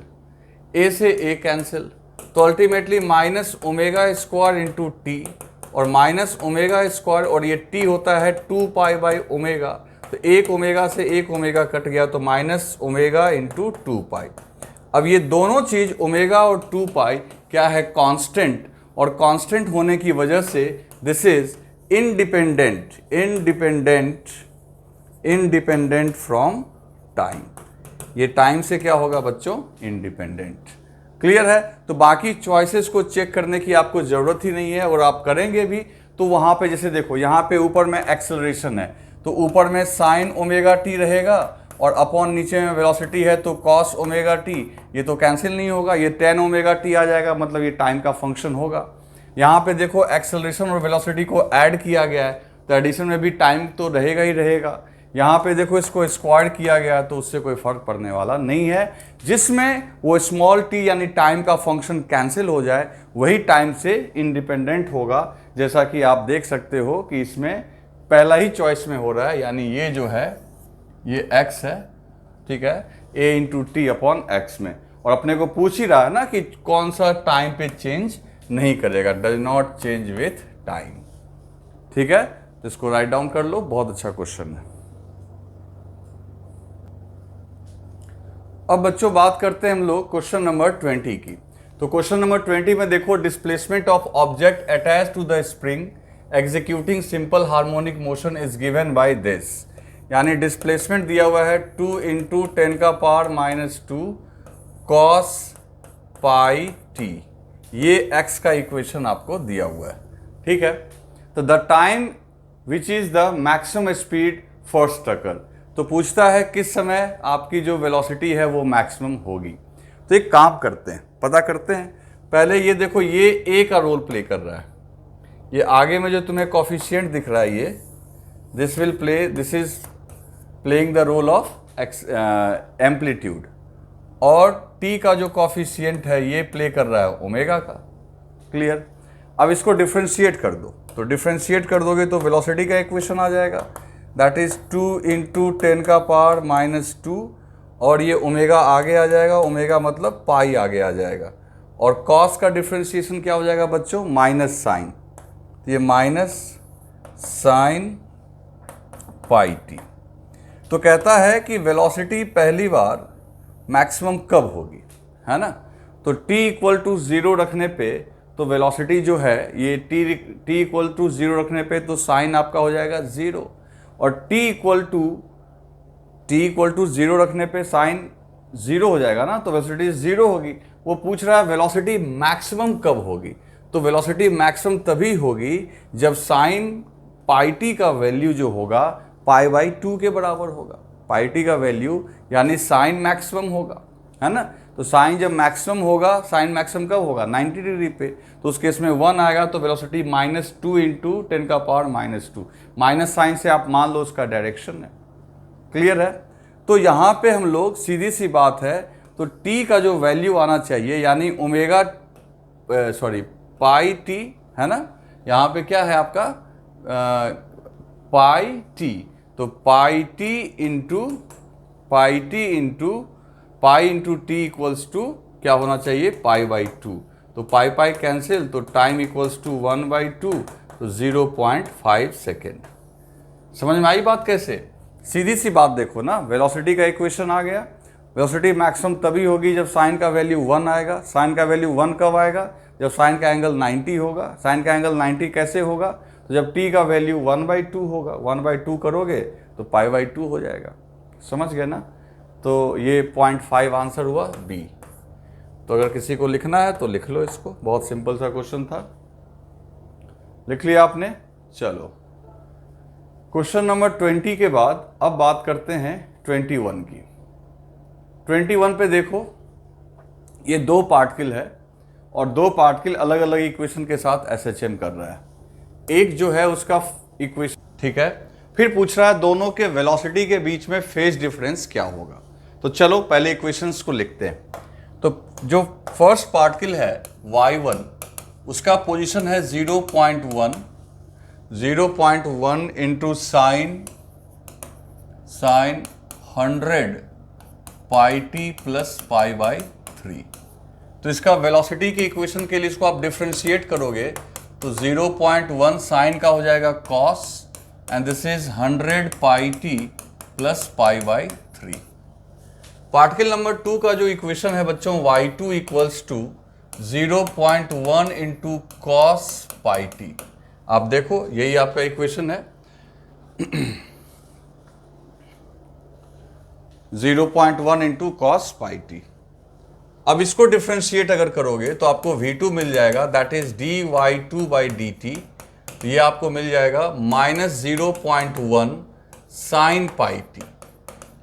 A से A कैंसिल, तो ultimately minus omega square into t, और माइनस ओमेगा स्क्वायर और ये टी होता है 2 पाई बाई ओमेगा, तो एक ओमेगा से एक ओमेगा कट गया, तो माइनस ओमेगा इंटू 2 पाई। अब ये दोनों चीज ओमेगा और 2 पाई क्या है, कांस्टेंट, और कांस्टेंट होने की वजह से this is independent from time. ये टाइम से क्या होगा बच्चों, इंडिपेंडेंट। क्लियर है। तो बाकी चॉइसेस को चेक करने की आपको जरूरत ही नहीं है, और आप करेंगे भी तो वहां पे जैसे देखो यहाँ पे ऊपर में एक्सेलरेशन है, तो ऊपर में साइन ओमेगा टी रहेगा, और अपॉन नीचे में वेलोसिटी है तो कॉस ओमेगा टी, ये तो कैंसिल नहीं होगा, ये टेन ओमेगा टी आ जाएगा, मतलब ये टाइम का फंक्शन होगा। यहाँ पे देखो एक्सेलरेशन और वेलोसिटी को ऐड किया गया है, तो एडिशन में भी टाइम तो रहेगा ही रहेगा। यहाँ पे देखो इसको स्क्वायर किया गया, तो उससे कोई फर्क पड़ने वाला नहीं है। जिसमें वो स्मॉल टी यानी टाइम का फंक्शन कैंसिल हो जाए वही टाइम से इंडिपेंडेंट होगा, जैसा कि आप देख सकते हो कि इसमें पहला ही चॉइस में हो रहा है, यानी ये जो है ये x है, ठीक है, a into T upon x में, और अपने को पूछ ही रहा है ना कि कौन सा टाइम पे चेंज नहीं करेगा, does not change with time. ठीक है, तो इसको राइट डाउन कर लो, बहुत अच्छा क्वेश्चन है। अब बच्चों बात करते हैं हम लोग क्वेश्चन नंबर 20 की। तो क्वेश्चन नंबर 20 में देखो displacement of object attach to the spring executing simple harmonic motion is given by this, यानी डिस्प्लेसमेंट दिया हुआ है 2 इंटू 10 का power minus 2 cos pi t, ये x का इक्वेशन आपको दिया हुआ है। ठीक है, तो the time which is the maximum speed for स्ट्रकल, तो पूछता है किस समय आपकी जो वेलोसिटी है वो मैक्सिमम होगी। तो एक काम करते हैं, पता करते हैं। पहले ये देखो, ये a का रोल प्ले कर रहा है, ये आगे में जो तुम्हें कॉफिशिएंट दिख रहा है ये this is playing the role of amplitude, और t का जो कॉफिशिएंट है ये प्ले कर रहा है ओमेगा का। क्लियर। अब इसको डिफ्रेंशिएट कर दो, तो डिफ्रेंशिएट कर दोगे तो वेलोसिटी का इक्वेशन आ जाएगा, दैट इज 2 इंटू 10 का पावर माइनस 2, और ये ओमेगा आगे आ जाएगा, ओमेगा मतलब पाई आगे आ जाएगा, और कॉस का डिफ्रेंशिएशन क्या हो जाएगा बच्चों, माइनस साइन। तो ये माइनस साइन पाई टी। तो कहता है कि वेलोसिटी पहली बार मैक्सिमम कब होगी, है ना। तो t इक्वल टू 0 रखने पे तो वेलोसिटी जो है ये t इक्वल टू 0 रखने पे तो साइन आपका हो जाएगा 0, और t इक्वल टू 0 रखने पे साइन 0 हो जाएगा ना, तो वेलोसिटी 0 होगी। वो पूछ रहा है वेलोसिटी मैक्सिमम कब होगी, तो वेलोसिटी मैक्सिमम तभी होगी जब साइन पाई टी का वैल्यू जो होगा पाई बाई 2 के बराबर होगा। पाई टी का वैल्यू यानी साइन मैक्सिमम होगा, है ना। तो साइन जब मैक्सिमम होगा, साइन मैक्सिमम कब होगा 90 डिग्री पे, तो उस केस में 1 आएगा, तो वेलोसिटी -2 इंटू 10 का पावर -2, माइनस साइन से आप मान लो उसका डायरेक्शन है। क्लियर है। तो यहाँ पे हम लोग सीधी सी बात है, तो t का जो वैल्यू आना चाहिए यानी ओमेगा पाई टी, है ना। यहाँ पे क्या है आपका पाई टी, तो pi t into pi into t equals to क्या होना चाहिए पाई बाई 2। तो पाई पाई कैंसिल, तो टाइम इक्वल्स टू 1/2, तो 0.5 सेकेंड। समझ में आई बात कैसे? सीधी सी बात देखो ना, वेलोसिटी का इक्वेशन आ गया। वेलोसिटी मैक्सिमम तभी होगी जब साइन का वैल्यू 1 आएगा। साइन का वैल्यू 1 कब आएगा? जब साइन का एंगल 90 होगा। साइन का एंगल 90 कैसे होगा? तो जब t का वैल्यू 1/2 होगा। 1/2 करोगे तो π/2 हो जाएगा। समझ गए ना? तो ये 0.5 आंसर हुआ बी। तो अगर किसी को लिखना है तो लिख लो इसको, बहुत सिंपल सा क्वेश्चन था। लिख लिया आपने? चलो क्वेश्चन नंबर 20 के बाद अब बात करते हैं 21 की। 21 पे देखो, ये दो पार्टिकल है और दो पार्टिकल अलग अलग इक्वेशन के साथ SHM कर रहा है। एक जो है उसका इक्वेशन, ठीक है, फिर पूछ रहा है दोनों के वेलोसिटी के बीच में फेज डिफरेंस क्या होगा। तो चलो पहले इक्वेशंस को लिखते हैं। तो जो फर्स्ट पार्टिकल है y1, उसका पोजीशन है 0.1 into sine 100 pi t plus π/3। तो इसका वेलोसिटी की इक्वेशन के लिए इसको आप डिफरेंशिएट करोगे तो 0.1 साइन का हो जाएगा cos and this is 100 pi t plus π/3। Particle number 2 का जो इक्वेशन है बच्चों y2 equals to 0.1 into cos pi t. आप देखो यही आपका इक्वेशन है 0.1 इंटू कॉस पाई टी। अब इसको डिफ्रेंशिएट अगर करोगे तो आपको v2 मिल जाएगा, दैट इज dy2/dt। तो ये आपको मिल जाएगा -0.1 साइन पाई टी।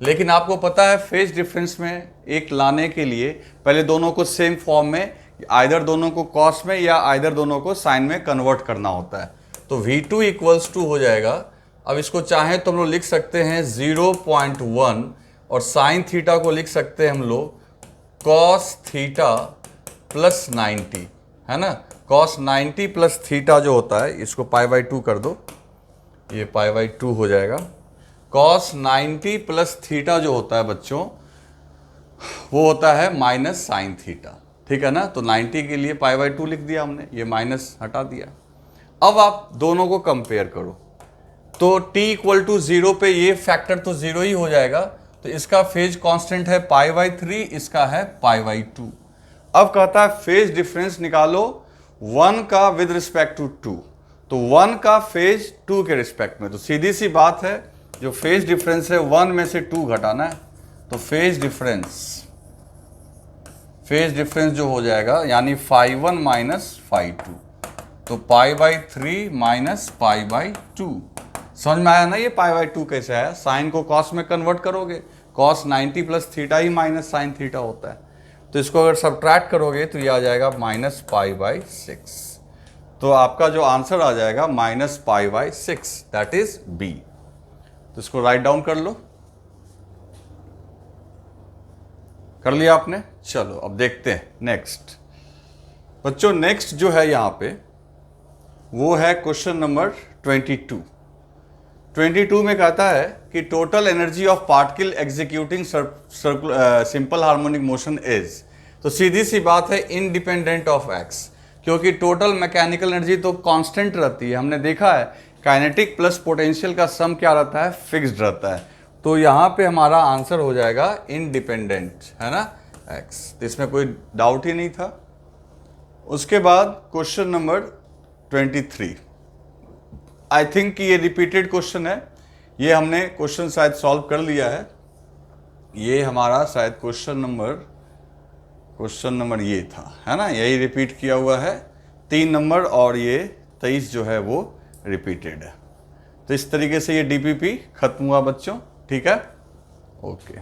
लेकिन आपको पता है फेज डिफरेंस में एक लाने के लिए पहले दोनों को सेम फॉर्म में, आइदर दोनों को कॉस में या आइदर दोनों को साइन में कन्वर्ट करना होता है। तो v2 इक्वल्स टू हो जाएगा, अब इसको चाहें तो हम लोग लिख सकते हैं 0.1 और साइन थीटा को लिख सकते हैं हम लोग कॉस थीटा प्लस 90, है ना। कॉस 90 प्लस थीटा जो होता है इसको π/2 कर दो, ये π/2 हो जाएगा। कॉस 90 प्लस थीटा जो होता है बच्चों वो होता है माइनस साइन थीटा, ठीक है ना। तो 90 के लिए π/2 लिख दिया हमने, ये माइनस हटा दिया। अब आप दोनों को कंपेयर करो तो t इक्वल टू 0 पे ये फैक्टर तो 0 ही हो जाएगा, तो इसका फेज कांस्टेंट है π/3, इसका है π/2। अब कहता है फेज डिफरेंस निकालो 1 का विद रिस्पेक्ट टू 2, तो 1 का फेज 2 के रिस्पेक्ट में। तो सीधी सी बात है जो फेज डिफरेंस है 1 में से 2 घटाना है, तो फेज डिफरेंस जो हो जाएगा यानी φ1 माइनस φ2, तो π/3 माइनस π/2। समझ में आया ना ये π/2 कैसे आया? साइन को कॉस में कन्वर्ट करोगे, कॉस 90 प्लस थीटा ही माइनस साइन थीटा होता है, तो इसको अगर सब्ट्रैक्ट करोगे तो ये आ जाएगा -π/6। तो आपका जो आंसर आ जाएगा -π/6, दैट इज बी। तो इसको राइट डाउन कर लो। कर लिया आपने? चलो अब देखते हैं नेक्स्ट। बच्चों नेक्स्ट जो है यहाँ पे वो है क्वेश्चन नंबर 22। 22 में कहता है कि total energy of particle executing simple harmonic motion is. तो सीधी सी बात है इंडिपेंडेंट ऑफ एक्स। क्योंकि टोटल मैकेनिकल एनर्जी तो कांस्टेंट रहती है, हमने देखा है काइनेटिक प्लस पोटेंशियल का सम क्या रहता है, फिक्स्ड रहता है। तो यहाँ पे हमारा आंसर हो जाएगा इंडिपेंडेंट, है ना, एक्स। तो इसमें कोई डाउट ही नहीं था। उसके बाद क्वेश्चन नंबर 23, आई थिंक कि ये रिपीटेड क्वेश्चन है, ये हमने क्वेश्चन शायद सॉल्व कर लिया है। ये हमारा शायद क्वेश्चन नंबर ये था, है ना, यही रिपीट किया हुआ है 3 नंबर, और ये 23 जो है वो रिपीटेड है। तो इस तरीके से ये डीपीपी खत्म हुआ बच्चों, ठीक है, ओके।